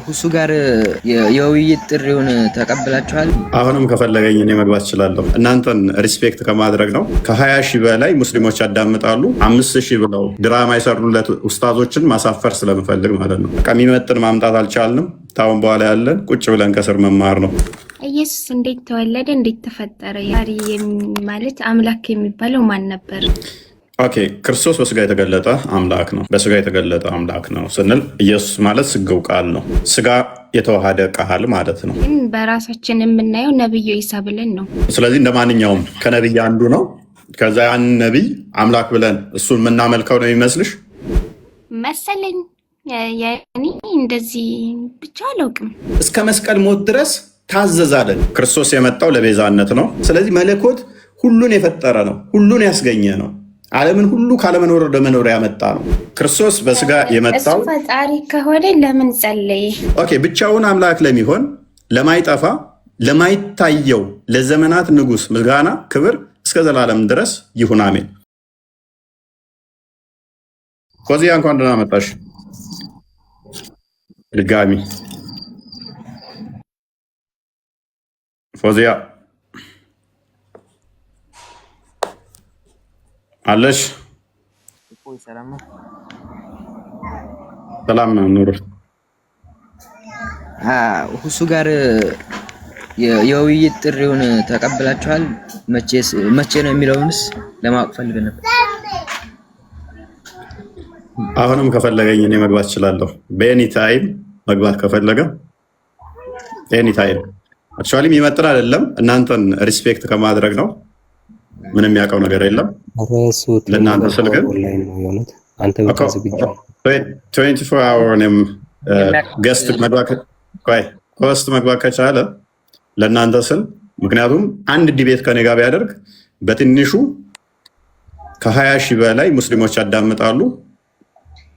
ሁሱ ጋር የውይይት ጥሪውን ተቀብላችኋል? አሁንም ከፈለገኝ እኔ መግባት እችላለሁ። እናንተን ሪስፔክት ከማድረግ ነው። ከ20 ሺህ በላይ ሙስሊሞች ያዳምጣሉ። 5,000 ብለው ድራማ የሰሩለት ኡስታዞችን ማሳፈር ስለምፈልግ ማለት ነው። ከሚመጥን ማምጣት አልቻልንም። ታሁን በኋላ ያለን ቁጭ ብለን ከስር መማር ነው። ኢየሱስ እንዴት ተወለደ? እንዴት ተፈጠረ? ያሪ ማለት አምላክ የሚባለው ማን ነበር? ኦኬ፣ ክርስቶስ በስጋ የተገለጠ አምላክ ነው። በስጋ የተገለጠ አምላክ ነው ስንል ኢየሱስ ማለት ስጋው ቃል ነው። ስጋ የተዋሃደ ቃል ማለት ነው። ግን በራሳችን የምናየው ነብዩ ኢሳ ብለን ነው። ስለዚህ እንደ ማንኛውም ከነቢይ አንዱ ነው። ከዛ ያን ነቢይ አምላክ ብለን እሱን የምናመልከው ነው የሚመስልሽ መሰለኝ። ያኔ እንደዚህ ብቻ አላውቅም። እስከ መስቀል ሞት ድረስ ታዘዛለን። ክርስቶስ የመጣው ለቤዛነት ነው። ስለዚህ መለኮት ሁሉን የፈጠረ ነው፣ ሁሉን ያስገኘ ነው። ዓለምን ሁሉ ካለመኖር ወደ መኖር ያመጣ ነው። ክርስቶስ በስጋ የመጣው እሱ ፈጣሪ ከሆነ ለምን ጸለየ? ኦኬ፣ ብቻውን አምላክ ለሚሆን ለማይጠፋ ለማይታየው ለዘመናት ንጉሥ ምስጋና ክብር እስከ ዘላለም ድረስ ይሁን አሜን። ፎዚያ እንኳን ደህና መጣሽ ድጋሚ ፎዚያ አለሽ? ሰላም ነው ኑር። ሁሱ ጋር የውይይት ጥሪውን ተቀብላችኋል? መቼ ነው የሚለውንስ ለማወቅ ፈልገን ነበር። አሁንም ከፈለገኝ እኔ መግባት እችላለሁ። በኤኒ ታይም መግባት ከፈለገ ኤኒ ታይም። አክቹዋሊ የሚመጥን አይደለም። እናንተን ሪስፔክት ከማድረግ ነው። ምንም ያውቀው ነገር የለም። ለእናንተ ስል ግን 24 አወር ገስት መግባት ከቻለ ለእናንተ ስል፣ ምክንያቱም አንድ ዲቤት ከኔ ጋር ቢያደርግ በትንሹ ከ20 ሺህ በላይ ሙስሊሞች ያዳምጣሉ።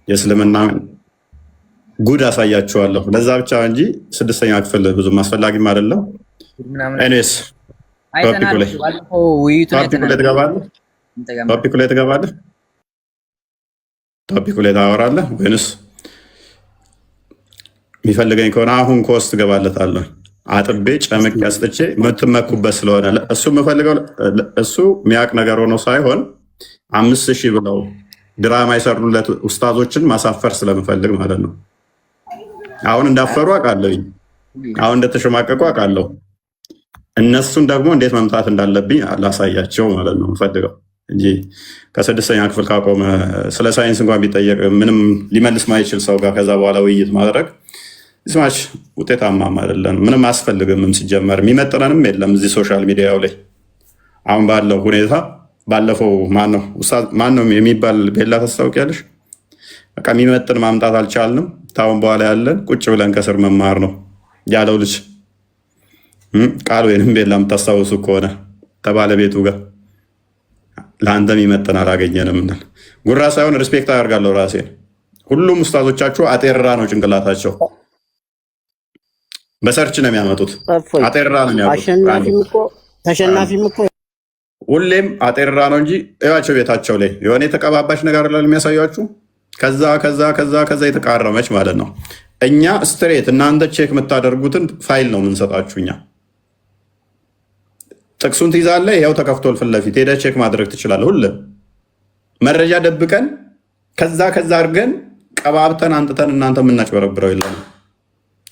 የእስልምና ጉድ አሳያችኋለሁ። ለዛ ብቻ እንጂ 6ኛ ክፍል ብዙም አስፈላጊም አይደለም። ኤኒዌይስ ቶፒኩ ላይ ትገባለህ? ቶፒኩ ላይ ታወራለህ ወይንስ የሚፈልገኝ ከሆነ አሁን ኮስት ትገባለታለህ? አጥቤ ጨምቅ ያስጥቼ የምትመኩበት ስለሆነ እሱ የምፈልገው እሱ የሚያውቅ ነገር ሆኖ ሳይሆን 5,000 ብለው ድራማ የሰሩለት ኡስታዞችን ማሳፈር ስለምፈልግ ማለት ነው። አሁን እንዳፈሩ አውቃለሁኝ። አሁን እንደተሸማቀቁ አውቃለሁ። እነሱን ደግሞ እንዴት መምጣት እንዳለብኝ ላሳያቸው ማለት ነው የምፈልገው እንጂ ከ6ኛ ክፍል ካቆመ ስለ ሳይንስ እንኳን ቢጠየቅ ምንም ሊመልስ ማይችል ሰው ጋር ከዛ በኋላ ውይይት ማድረግ ስማች ውጤታማም አይደለም። ምንም አያስፈልግም። ሲጀመር የሚመጥነንም የለም እዚህ ሶሻል ሚዲያው ላይ አሁን ባለው ሁኔታ። ባለፈው ማነው የሚባል ቤላ ታስታውቂያለሽ? በቃ የሚመጥን ማምጣት አልቻልንም። ታሁን በኋላ ያለን ቁጭ ብለን ከስር መማር ነው ያለው ልጅ ቃል ወይንም ቤላ የምታስታውሱ ከሆነ ከባለቤቱ ጋር ለአንተም ይመጥን አላገኘንም። ጉራ ሳይሆን ሪስፔክት አደርጋለሁ ራሴን። ሁሉም ኡስታዞቻችሁ አጤራ ነው ጭንቅላታቸው። በሰርች ነው የሚያመጡት። አጤራ ነው የሚያመጡት። ተሸናፊም እኮ ሁሌም አጤራ ነው እንጂ እያቸው ቤታቸው ላይ የሆነ የተቀባባሽ ነገር ላይ የሚያሳያችሁ ከዛ የተቃረመች ማለት ነው። እኛ ስትሬት እናንተ ቼክ የምታደርጉትን ፋይል ነው የምንሰጣችሁ። እኛ ጥቅሱን ትይዛለህ፣ ይኸው ተከፍቶል ፊት ለፊት ሄደህ ቼክ ማድረግ ትችላለህ። ሁሉም መረጃ ደብቀን ከዛ አድርገን ቀባብተን አንጥተን እናንተ የምናጭበረብረው የለም።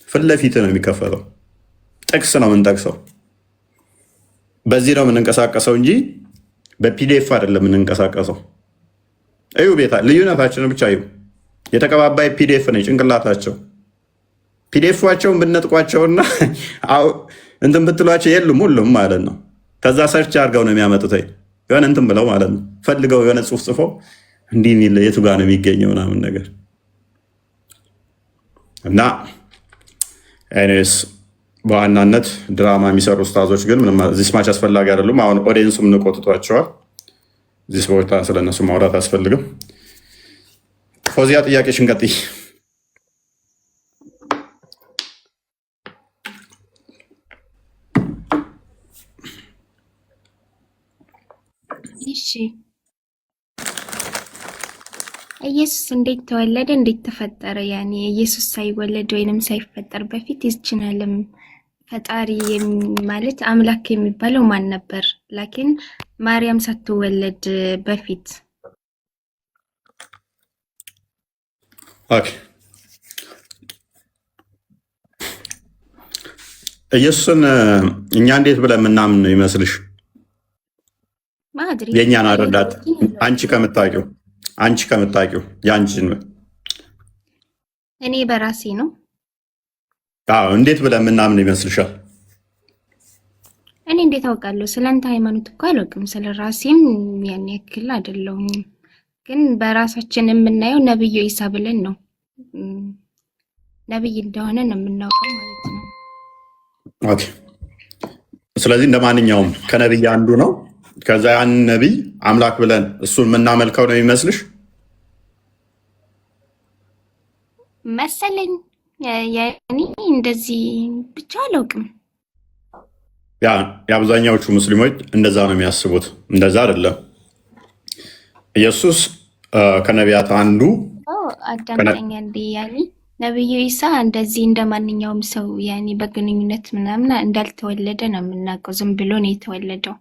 ፊት ለፊት ነው የሚከፈለው። ጥቅስ ነው የምንጠቅሰው። በዚህ ነው የምንንቀሳቀሰው እንጂ በፒዲኤፍ አይደለም የምንንቀሳቀሰው። እዩ ቤታ ልዩነታችን ብቻ እዩ። የተቀባባይ ፒዲኤፍ ነው ጭንቅላታቸው። ፒዲኤፋቸውን ብነጥቋቸውና እንትን ብትሏቸው የሉም ሁሉም ማለት ነው። ከዛ ሰርች አድርገው ነው የሚያመጡት የሆነ እንትን ብለው ማለት ነው። ፈልገው የሆነ ጽሁፍ ጽፈው እንዲህ የሚል የቱ ጋር ነው የሚገኘው ምናምን ነገር እና ኤኒዌይስ በዋናነት ድራማ የሚሰሩ ኡስታዞች ግን ምንም እዚህ ስማች አስፈላጊ አይደሉም። አሁን ኦዲየንሱም ንቆጥቷቸዋል። እዚህ ቦታ ስለነሱ ማውራት አያስፈልግም። ፎዚያ ጥያቄሽን ቀጥይ። እሺ ኢየሱስ እንዴት ተወለደ? እንዴት ተፈጠረ? ያኔ ኢየሱስ ሳይወለድ ወይንም ሳይፈጠር በፊት ይህችን ዓለም ፈጣሪ ማለት አምላክ የሚባለው ማን ነበር? ላኪን ማርያም ሳትወለድ በፊት ኦኬ ኢየሱስን እኛ እንዴት ብለን ምናምን ይመስልሽ? ማድሪ የእኛን አረዳት አንቺ ከምታውቂው የአንቺን እኔ በራሴ ነው። እንዴት ብለን ምናምን ይመስልሻል? እኔ እንዴት አውቃለሁ? ስለአንተ ሃይማኖት እኮ አላውቅም። ስለ ራሴም ያን ያክል አይደለሁም። ግን በራሳችን የምናየው ነብዩ ኢሳ ብለን ነው። ነብይ እንደሆነ ነው የምናውቀው ማለት ነው። ኦኬ ስለዚህ እንደማንኛውም ከነብይ አንዱ ነው። ከዛ ያን ነብይ አምላክ ብለን እሱን የምናመልከው ነው የሚመስልሽ? መሰለኝ ያኔ እንደዚህ ብቻ አላውቅም። የአብዛኛዎቹ ሙስሊሞች እንደዛ ነው የሚያስቡት። እንደዛ አይደለም። ኢየሱስ ከነቢያት አንዱ አዳምጠኛ እንዲ ያኔ ነብዩ ኢሳ እንደዚህ እንደ ማንኛውም ሰው ያኔ በግንኙነት ምናምን እንዳልተወለደ ነው የምናውቀው። ዝም ብሎ ነው የተወለደው።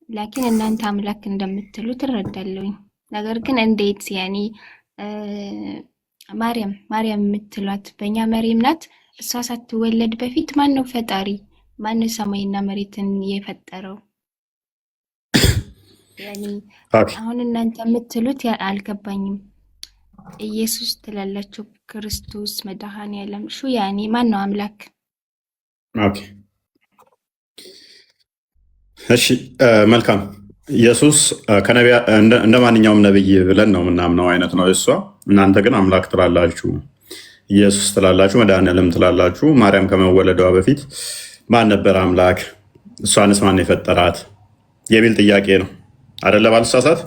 ላኪን እናንተ አምላክ እንደምትሉ ትረዳለሁኝ። ነገር ግን እንዴት ያኔ ማርያም የምትሏት በእኛ መሪም ናት። እሷ ሳትወለድ በፊት ማን ነው ፈጣሪ? ማን ነው ሰማይና መሬትን የፈጠረው? ያኔ አሁን እናንተ የምትሉት አልገባኝም። ኢየሱስ ትላላችሁ፣ ክርስቶስ መድኃኔዓለም ሹ ያኔ ማን ነው አምላክ? ኦኬ እሺ መልካም። ኢየሱስ እንደ ማንኛውም ነብይ ብለን ነው ምናምነው አይነት ነው እሷ። እናንተ ግን አምላክ ትላላችሁ፣ ኢየሱስ ትላላችሁ፣ መድኃኔዓለም ትላላችሁ። ማርያም ከመወለዷ በፊት ማን ነበር አምላክ? እሷንስ ማን የፈጠራት የሚል ጥያቄ ነው አይደለ? ባልሳሳት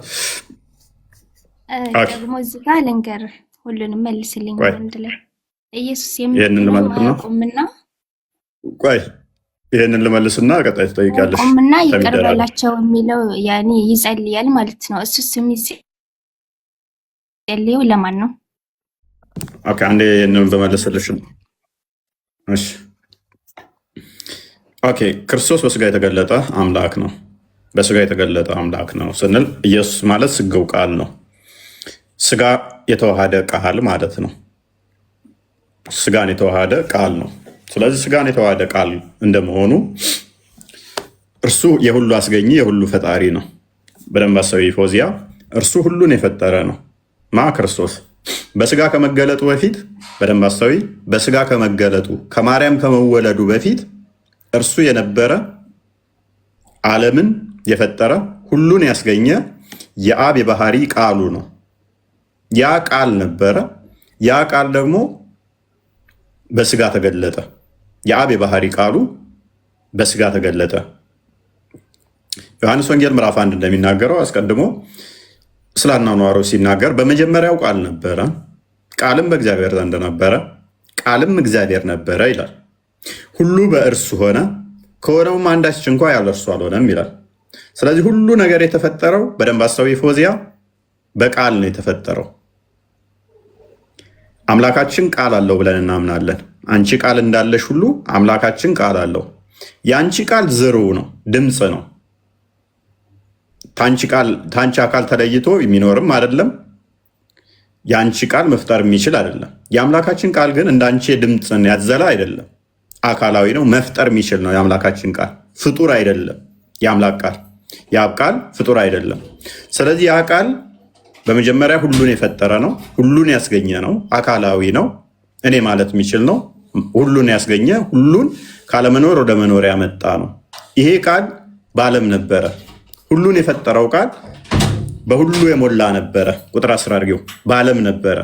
ደግሞ እዚህ ጋር ልንገርህ፣ ሁሉንም መልስልኝ አንድ ላይ። ኢየሱስ የምትለው ቆምና ቆይ ይሄንን ልመልስና ቀጣይ ትጠይቃለሽ። ቆምና ይቅር በላቸው የሚለው ያኔ ይጸልያል ማለት ነው። እሱ ስም ይጸልየው ለማን ነው? ኦኬ አንዴ ይሄንን በመለስልሽ። እሺ ኦኬ ክርስቶስ በስጋ የተገለጠ አምላክ ነው። በስጋ የተገለጠ አምላክ ነው ስንል ኢየሱስ ማለት ስጋው ቃል ነው። ስጋ የተዋሃደ ቃል ማለት ነው። ስጋን የተዋሃደ ቃል ነው። ስለዚህ ስጋን የተዋሃደ ቃል እንደመሆኑ እርሱ የሁሉ አስገኚ የሁሉ ፈጣሪ ነው። በደንብ አሰቢ ፎዚያ። እርሱ ሁሉን የፈጠረ ነው። ክርስቶስ በስጋ ከመገለጡ በፊት በደንብ አሰቢ። በስጋ ከመገለጡ ከማርያም ከመወለዱ በፊት እርሱ የነበረ ዓለምን የፈጠረ ሁሉን ያስገኘ የአብ የባህሪ ቃሉ ነው። ያ ቃል ነበረ። ያ ቃል ደግሞ በስጋ ተገለጠ። የአብ የባህሪ ቃሉ በስጋ ተገለጠ። ዮሐንስ ወንጌል ምዕራፍ 1 እንደሚናገረው አስቀድሞ ስለ አኗኗሩ ሲናገር በመጀመሪያው ቃል ነበረ፣ ቃልም በእግዚአብሔር ዘንድ ነበረ፣ ቃልም እግዚአብሔር ነበረ ይላል። ሁሉ በእርሱ ሆነ፣ ከሆነውም አንዳች እንኳ ያለ እርሱ አልሆነም ይላል። ስለዚህ ሁሉ ነገር የተፈጠረው በደንብ አስተውይ ፎዚያ፣ በቃል ነው የተፈጠረው። አምላካችን ቃል አለው ብለን እናምናለን። አንቺ ቃል እንዳለሽ ሁሉ አምላካችን ቃል አለው። የአንቺ ቃል ዝርው ነው፣ ድምፅ ነው። ታንቺ አካል ተለይቶ የሚኖርም አይደለም። የአንቺ ቃል መፍጠር የሚችል አይደለም። የአምላካችን ቃል ግን እንዳንቺ ድምፅን ያዘለ አይደለም፣ አካላዊ ነው። መፍጠር የሚችል ነው የአምላካችን ቃል፣ ፍጡር አይደለም። የአምላክ ቃል የአብ ቃል ፍጡር አይደለም። ስለዚህ ያ ቃል በመጀመሪያ ሁሉን የፈጠረ ነው፣ ሁሉን ያስገኘ ነው፣ አካላዊ ነው፣ እኔ ማለት የሚችል ነው። ሁሉን ያስገኘ፣ ሁሉን ካለመኖር ወደ መኖር ያመጣ ነው። ይሄ ቃል በዓለም ነበረ። ሁሉን የፈጠረው ቃል በሁሉ የሞላ ነበረ። ቁጥር 10 አድርጌው፣ በዓለም ነበረ፣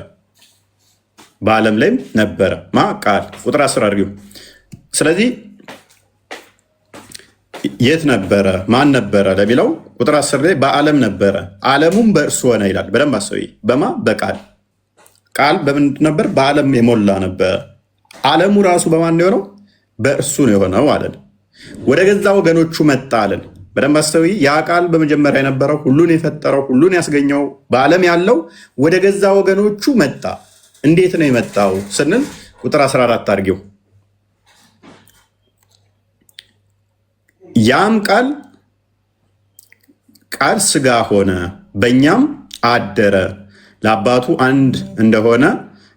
በዓለም ላይም ነበረ ቃል። ቁጥር 10 አድርጌው። ስለዚህ የት ነበረ? ማን ነበረ ለሚለው ቁጥር 10 ላይ በዓለም ነበረ፣ ዓለሙም በእርሱ ሆነ ይላል። በደንብ አስበይ። በማ በቃል ቃል በምንድን ነበር? በዓለም የሞላ ነበረ። ዓለሙ ራሱ በማን የሆነው? በእርሱ ነው የሆነው አለን። ወደ ገዛ ወገኖቹ መጣ አለን። በደንብ አስተውይ። ያ ቃል በመጀመሪያ የነበረው ሁሉን የፈጠረው ሁሉን ያስገኘው በዓለም ያለው ወደ ገዛ ወገኖቹ መጣ። እንዴት ነው የመጣው ስንል ቁጥር 14 አድርጌው። ያም ቃል ስጋ ሆነ፣ በእኛም አደረ፣ ለአባቱ አንድ እንደሆነ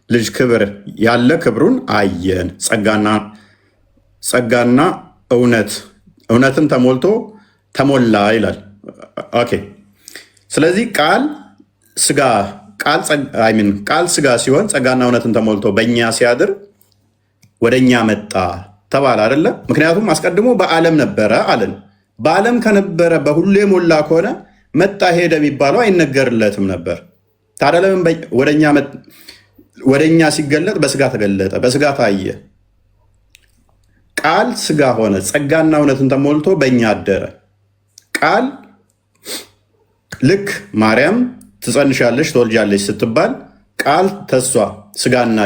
ልጅ ክብር ያለ ክብሩን አየን። ጸጋና እውነትን ተሞላ ይላል። ኦኬ። ስለዚህ ቃል ስጋ ሲሆን ጸጋና እውነትን ተሞልቶ በእኛ ሲያድር ወደ እኛ መጣ ተባለ አይደለ? ምክንያቱም አስቀድሞ በዓለም ነበረ አለን። በዓለም ከነበረ በሁሉ የሞላ ከሆነ መጣ ሄደ የሚባለው አይነገርለትም ነበር። ታዲያ ለምን ወደ እኛ ሲገለጥ በስጋ ተገለጠ፣ በስጋ ታየ። ቃል ስጋ ሆነ፣ ጸጋና እውነትን ተሞልቶ በእኛ አደረ። ቃል ልክ ማርያም ትጸንሻለሽ ትወልጃለሽ ስትባል ቃል ተሷ ስጋና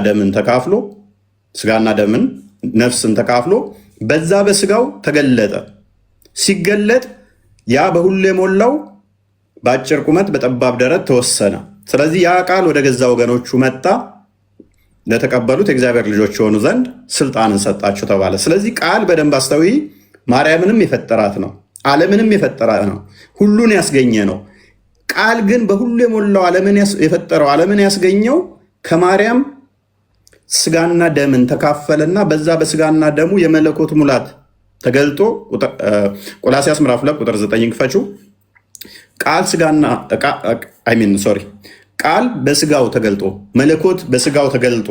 ደምን ነፍስን ተካፍሎ በዛ በስጋው ተገለጠ። ሲገለጥ ያ በሁሉ የሞላው በአጭር ቁመት በጠባብ ደረት ተወሰነ። ስለዚህ ያ ቃል ወደ ገዛ ወገኖቹ መጣ፣ ለተቀበሉት የእግዚአብሔር ልጆች የሆኑ ዘንድ ስልጣንን ሰጣቸው ተባለ። ስለዚህ ቃል በደንብ አስተውይ፣ ማርያምንም የፈጠራት ነው፣ ዓለምንም የፈጠራት ነው፣ ሁሉን ያስገኘ ነው። ቃል ግን በሁሉ የሞላው የፈጠረው ዓለምን ያስገኘው ከማርያም ስጋና ደምን ተካፈለና በዛ በስጋና ደሙ የመለኮት ሙላት ተገልጦ ቆላስይስ ምዕራፍ 2 ቁጥር 9 ክፈቹ። ቃል በስጋው ተገልጦ መለኮት በስጋው ተገልጦ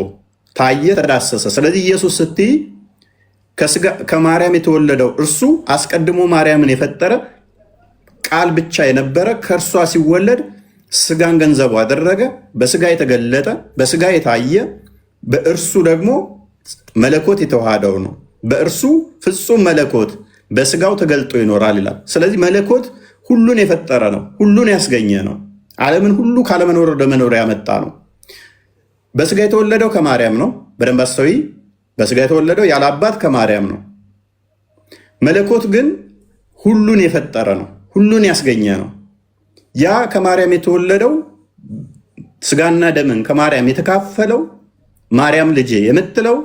ታየ፣ ተዳሰሰ። ስለዚህ ኢየሱስ ስትይ ከማርያም የተወለደው እርሱ አስቀድሞ ማርያምን የፈጠረ ቃል ብቻ የነበረ ከእርሷ ሲወለድ ስጋን ገንዘቡ አደረገ፣ በስጋ የተገለጠ በስጋ የታየ በእርሱ ደግሞ መለኮት የተዋሃደው ነው። በእርሱ ፍጹም መለኮት በስጋው ተገልጦ ይኖራል ይላል። ስለዚህ መለኮት ሁሉን የፈጠረ ነው፣ ሁሉን ያስገኘ ነው። ዓለምን ሁሉ ካለመኖር ወደ መኖር ያመጣ ነው። በስጋ የተወለደው ከማርያም ነው። በደንብ አስተውይ። በስጋ የተወለደው ያለ አባት ከማርያም ነው። መለኮት ግን ሁሉን የፈጠረ ነው፣ ሁሉን ያስገኘ ነው። ያ ከማርያም የተወለደው ስጋና ደምን ከማርያም የተካፈለው ማርያም ልጄ የምትለው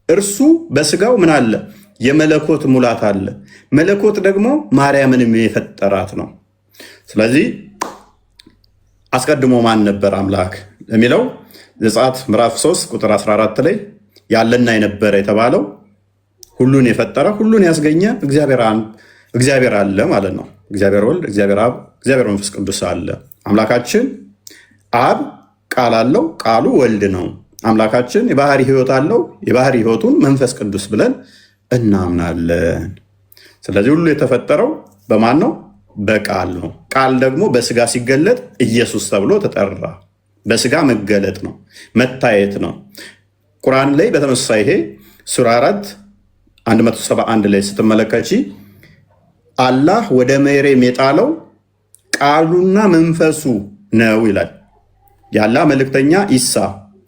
እርሱ በስጋው ምን አለ? የመለኮት ሙላት አለ። መለኮት ደግሞ ማርያምንም የፈጠራት ነው። ስለዚህ አስቀድሞ ማን ነበር አምላክ የሚለው ዘጸአት ምዕራፍ 3 ቁጥር 14 ላይ ያለና የነበረ የተባለው ሁሉን የፈጠረ ሁሉን ያስገኘ እግዚአብሔር አለ ማለት ነው። እግዚአብሔር ወልድ፣ እግዚአብሔር አብ፣ እግዚአብሔር መንፈስ ቅዱስ አለ። አምላካችን አብ ቃል አለው፣ ቃሉ ወልድ ነው። አምላካችን የባህሪ ሕይወት አለው፣ የባህሪ ሕይወቱን መንፈስ ቅዱስ ብለን እናምናለን። ስለዚህ ሁሉ የተፈጠረው በማን ነው? በቃል ነው። ቃል ደግሞ በስጋ ሲገለጥ ኢየሱስ ተብሎ ተጠራ። በስጋ መገለጥ ነው፣ መታየት ነው። ቁርአን ላይ በተመሳሳይ ይሄ ሱራ 4 171 ላይ ስትመለከቺ አላህ ወደ መሬም የጣለው ቃሉና መንፈሱ ነው ይላል። የአላህ መልእክተኛ ኢሳ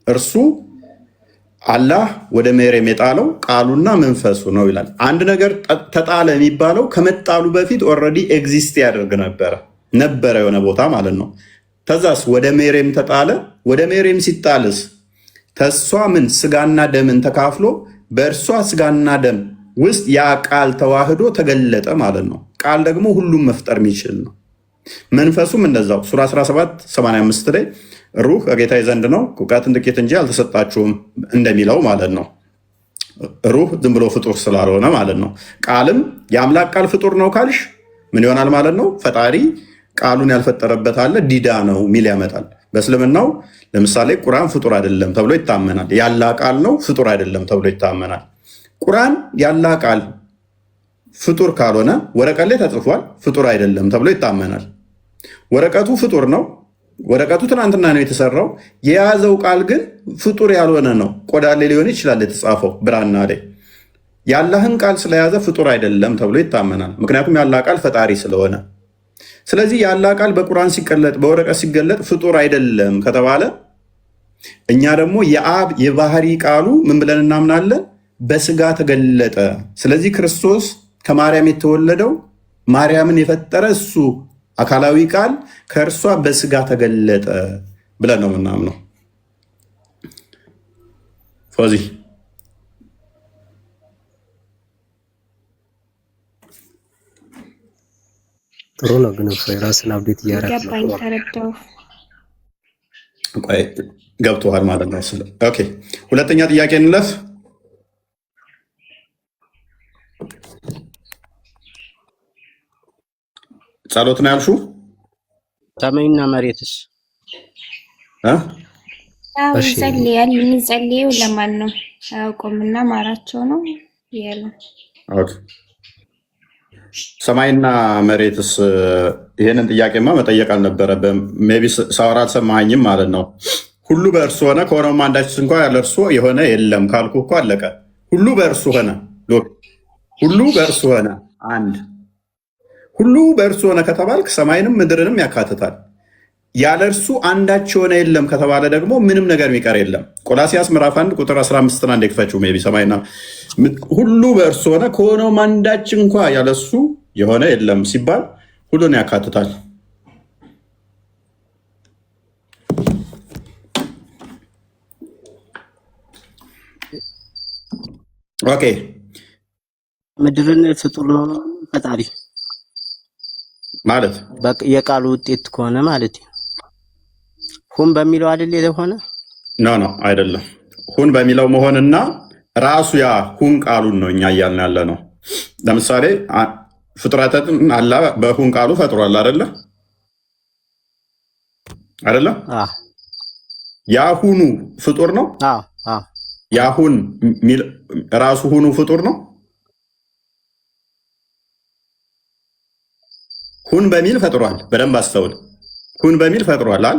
እርሱ አላህ ወደ መሬም የጣለው ቃሉና መንፈሱ ነው ይላል። አንድ ነገር ተጣለ የሚባለው ከመጣሉ በፊት ኦልሬዲ ኤግዚስት ያደርግ ነበረ የሆነ ቦታ ማለት ነው። ተዛስ ወደ መሬም ተጣለ። ወደ መሬም ሲጣልስ ተሷ ምን ስጋና ደምን ተካፍሎ በእርሷ ስጋና ደም ውስጥ ያ ቃል ተዋህዶ ተገለጠ ማለት ነው። ቃል ደግሞ ሁሉም መፍጠር የሚችል ነው። መንፈሱም እንደዛው ሱራ 17:85 ላይ ሩህ ከጌታዬ ዘንድ ነው እውቀትን ጥቂት እንጂ አልተሰጣችሁም እንደሚለው ማለት ነው። ሩህ ዝም ብሎ ፍጡር ስላልሆነ ማለት ነው። ቃልም የአምላክ ቃል ፍጡር ነው ካልሽ ምን ይሆናል ማለት ነው? ፈጣሪ ቃሉን ያልፈጠረበት አለ ዲዳ ነው ሚል ያመጣል። በእስልምናው ለምሳሌ ቁርአን ፍጡር አይደለም ተብሎ ይታመናል። ያላ ቃል ነው ፍጡር አይደለም ተብሎ ይታመናል። ቁርአን ያላ ቃል ፍጡር ካልሆነ ወረቀት ላይ ተጽፏል ፍጡር አይደለም ተብሎ ይታመናል። ወረቀቱ ፍጡር ነው። ወረቀቱ ትናንትና ነው የተሰራው። የያዘው ቃል ግን ፍጡር ያልሆነ ነው። ቆዳ ላይ ሊሆን ይችላል የተጻፈው ብራና ላይ። የአላህን ቃል ስለያዘ ፍጡር አይደለም ተብሎ ይታመናል። ምክንያቱም ያላ ቃል ፈጣሪ ስለሆነ። ስለዚህ ያላ ቃል በቁርአን ሲቀለጥ በወረቀት ሲገለጥ ፍጡር አይደለም ከተባለ እኛ ደግሞ የአብ የባህሪ ቃሉ ምን ብለን እናምናለን? በስጋ ተገለጠ። ስለዚህ ክርስቶስ ከማርያም የተወለደው ማርያምን የፈጠረ እሱ አካላዊ ቃል ከእርሷ በስጋ ተገለጠ ብለን ነው ምናምነው። ፎዚ ጥሩ ነው ግን የራስን አብዴት እያደረግህ ነው። ገባኝ፣ ተረዳሁ። ገብቶሃል ማለት ነው። ኦኬ፣ ሁለተኛ ጥያቄ እንለፍ። ጸሎት ነው ያልሽው? ሰማይና መሬትስ? ይጸልያል። የሚጸልየው ለማን ነው? አያውቁምና ማራቸው ነው ያለ። ሰማይና መሬትስ? ይሄንን ጥያቄማ መጠየቅ አልነበረብህም። ሜይ ቢ ሳወራ አልሰማኸኝም ማለት ነው። ሁሉ በእርሱ ሆነ ከሆነውም አንዳች እንኳ ያለ እርሱ የሆነ የለም ካልኩ እኮ አለቀ። ሁሉ በእርሱ ሆነ። ሁሉ በእርሱ ሆነ። አንድ ሁሉ በእርሱ ሆነ ከተባልክ ሰማይንም ምድርንም ያካትታል። ያለ እርሱ አንዳች የሆነ የለም ከተባለ ደግሞ ምንም ነገር የሚቀር የለም። ቆላሲያስ ምዕራፍ 1 ቁጥር 15 አንድ የክፈችው ሜይ ቢ ሰማይና ሁሉ በእርሱ ሆነ ከሆነውም አንዳች እንኳ ያለ እሱ የሆነ የለም ሲባል ሁሉን ያካትታል። ኦኬ፣ ምድርን ፍጡር ነው ፈጣሪ ማለት የቃሉ ውጤት ከሆነ ማለት ሁን በሚለው አይደል የሆነ? ኖ አይደለም። ሁን በሚለው መሆንና ራሱ ያ ሁን ቃሉን ነው እኛ እያልን ያለ ነው። ለምሳሌ ፍጥረትን አላ በሁን ቃሉ ፈጥሯል አይደለ? አይደለ? ያ ሁኑ ፍጡር ነው። ያ ሁን ራሱ ሁኑ ፍጡር ነው። ሁን በሚል ፈጥሯል። በደንብ አስተውል። ሁን በሚል ፈጥሯል አይደል?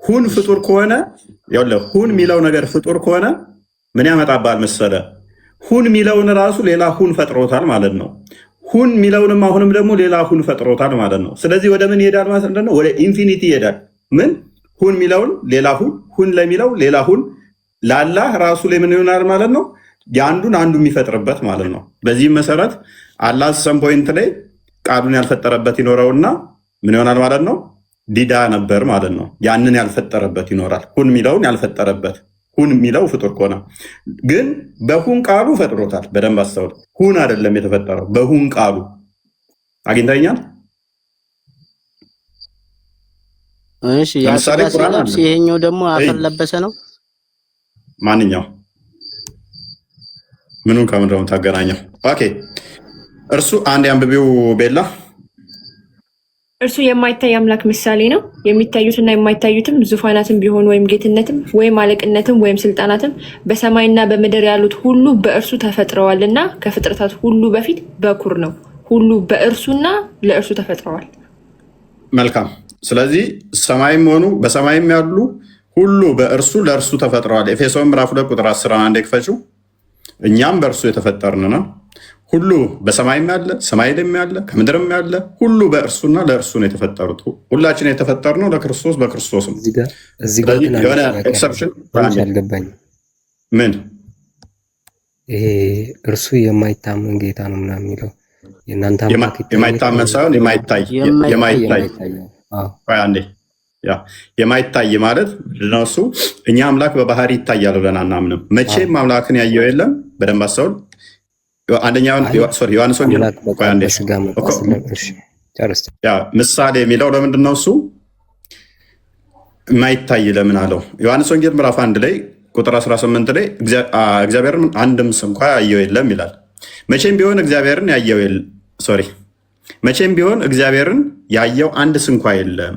ሁን ፍጡር ከሆነ ይኸውልህ፣ ሁን የሚለው ነገር ፍጡር ከሆነ ምን ያመጣባል መሰለ? ሁን የሚለውን ራሱ ሌላ ሁን ፈጥሮታል ማለት ነው። ሁን የሚለውንም አሁንም ደግሞ ሌላ ሁን ፈጥሮታል ማለት ነው። ስለዚህ ወደ ምን ይሄዳል ማለት ነው? ወደ ኢንፊኒቲ ይሄዳል። ምን ሁን የሚለውን ሌላ ሁን ለሚለው ሌላ ሁን ላላህ ራሱ ላይ ምን ይሆናል ማለት ነው? የአንዱን አንዱ የሚፈጥርበት ማለት ነው። በዚህም መሰረት አላህ ሰም ፖይንት ላይ ቃሉን ያልፈጠረበት ይኖረውና ምን ይሆናል ማለት ነው? ዲዳ ነበር ማለት ነው። ያንን ያልፈጠረበት ይኖራል። ሁን የሚለውን ያልፈጠረበት። ሁን የሚለው ፍጡር ከሆነ ግን በሁን ቃሉ ፈጥሮታል። በደንብ አስተውል። ሁን አይደለም የተፈጠረው፣ በሁን ቃሉ አግኝተኛል። እሺ፣ ለምሳሌ ይሄኛው ደግሞ አፈር ለበሰ ነው። ማንኛው ምኑን ከምንድን ነው ታገናኘው? ኦኬ፣ እርሱ አንድ አንብቤው ቤላ። እርሱ የማይታይ አምላክ ምሳሌ ነው። የሚታዩትና የማይታዩትም ዙፋናትም ቢሆኑ ወይም ጌትነትም ወይም አለቅነትም ወይም ስልጣናትም በሰማይና በምድር ያሉት ሁሉ በእርሱ ተፈጥረዋልና ከፍጥረታት ሁሉ በፊት በኩር ነው። ሁሉ በእርሱና ለእርሱ ተፈጥረዋል። መልካም። ስለዚህ ሰማይም ሆኑ በሰማይም ያሉ ሁሉ በእርሱ ለእርሱ ተፈጥረዋል። ኤፌሶን ምዕራፍ 2 ቁጥር 10 አንድ የክፈችው። እኛም በእርሱ የተፈጠርን ነው። ሁሉ በሰማይም ያለ ሰማይ ላይም ያለ ከምድርም ያለ ሁሉ በእርሱና ለእርሱ ነው የተፈጠሩት። ሁላችን የተፈጠርነው ለክርስቶስ በክርስቶስ ነው። እዚህ ጋር የሆነ ኤክሰፕሽን አልገባኝም። ምን ይሄ እርሱ የማይታመን ጌታ ነው ምናምን የሚለው የእናንተ የማይታመን ሳይሆን የማይታይ አንዴ የማይታይ ማለት ምንድነው? እሱ እኛ አምላክ በባህሪ ይታያል ብለን አናምንም። መቼም አምላክን ያየው የለም። በደንብ አስተውል። ዮሐንስ ወንጌል ምሳሌ የሚለው ለምንድን ነው? እሱ የማይታይ ለምን አለው? ዮሐንስ ወንጌል ምዕራፍ 1 ላይ ቁጥር 18 ላይ እግዚአብሔርን አንድም እንኳ ያየው የለም ይላል። መቼም ቢሆን እግዚአብሔርን ያየው አንድ ስንኳ የለም፣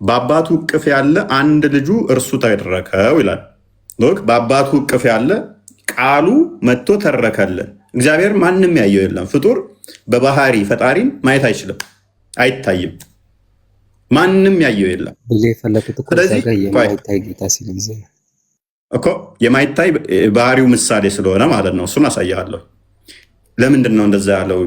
በአባቱ እቅፍ ያለ አንድ ልጁ እርሱ ተረከው ይላል። በአባቱ እቅፍ ያለ ቃሉ መጥቶ ተረከልን። እግዚአብሔር ማንም ያየው የለም። ፍጡር በባህሪ ፈጣሪን ማየት አይችልም፣ አይታይም። ማንም ያየው የለም። የማይታይ ባህሪው ምሳሌ ስለሆነ ማለት ነው። እሱን አሳያለሁ። ለምንድን ነው እንደዛ ያለው?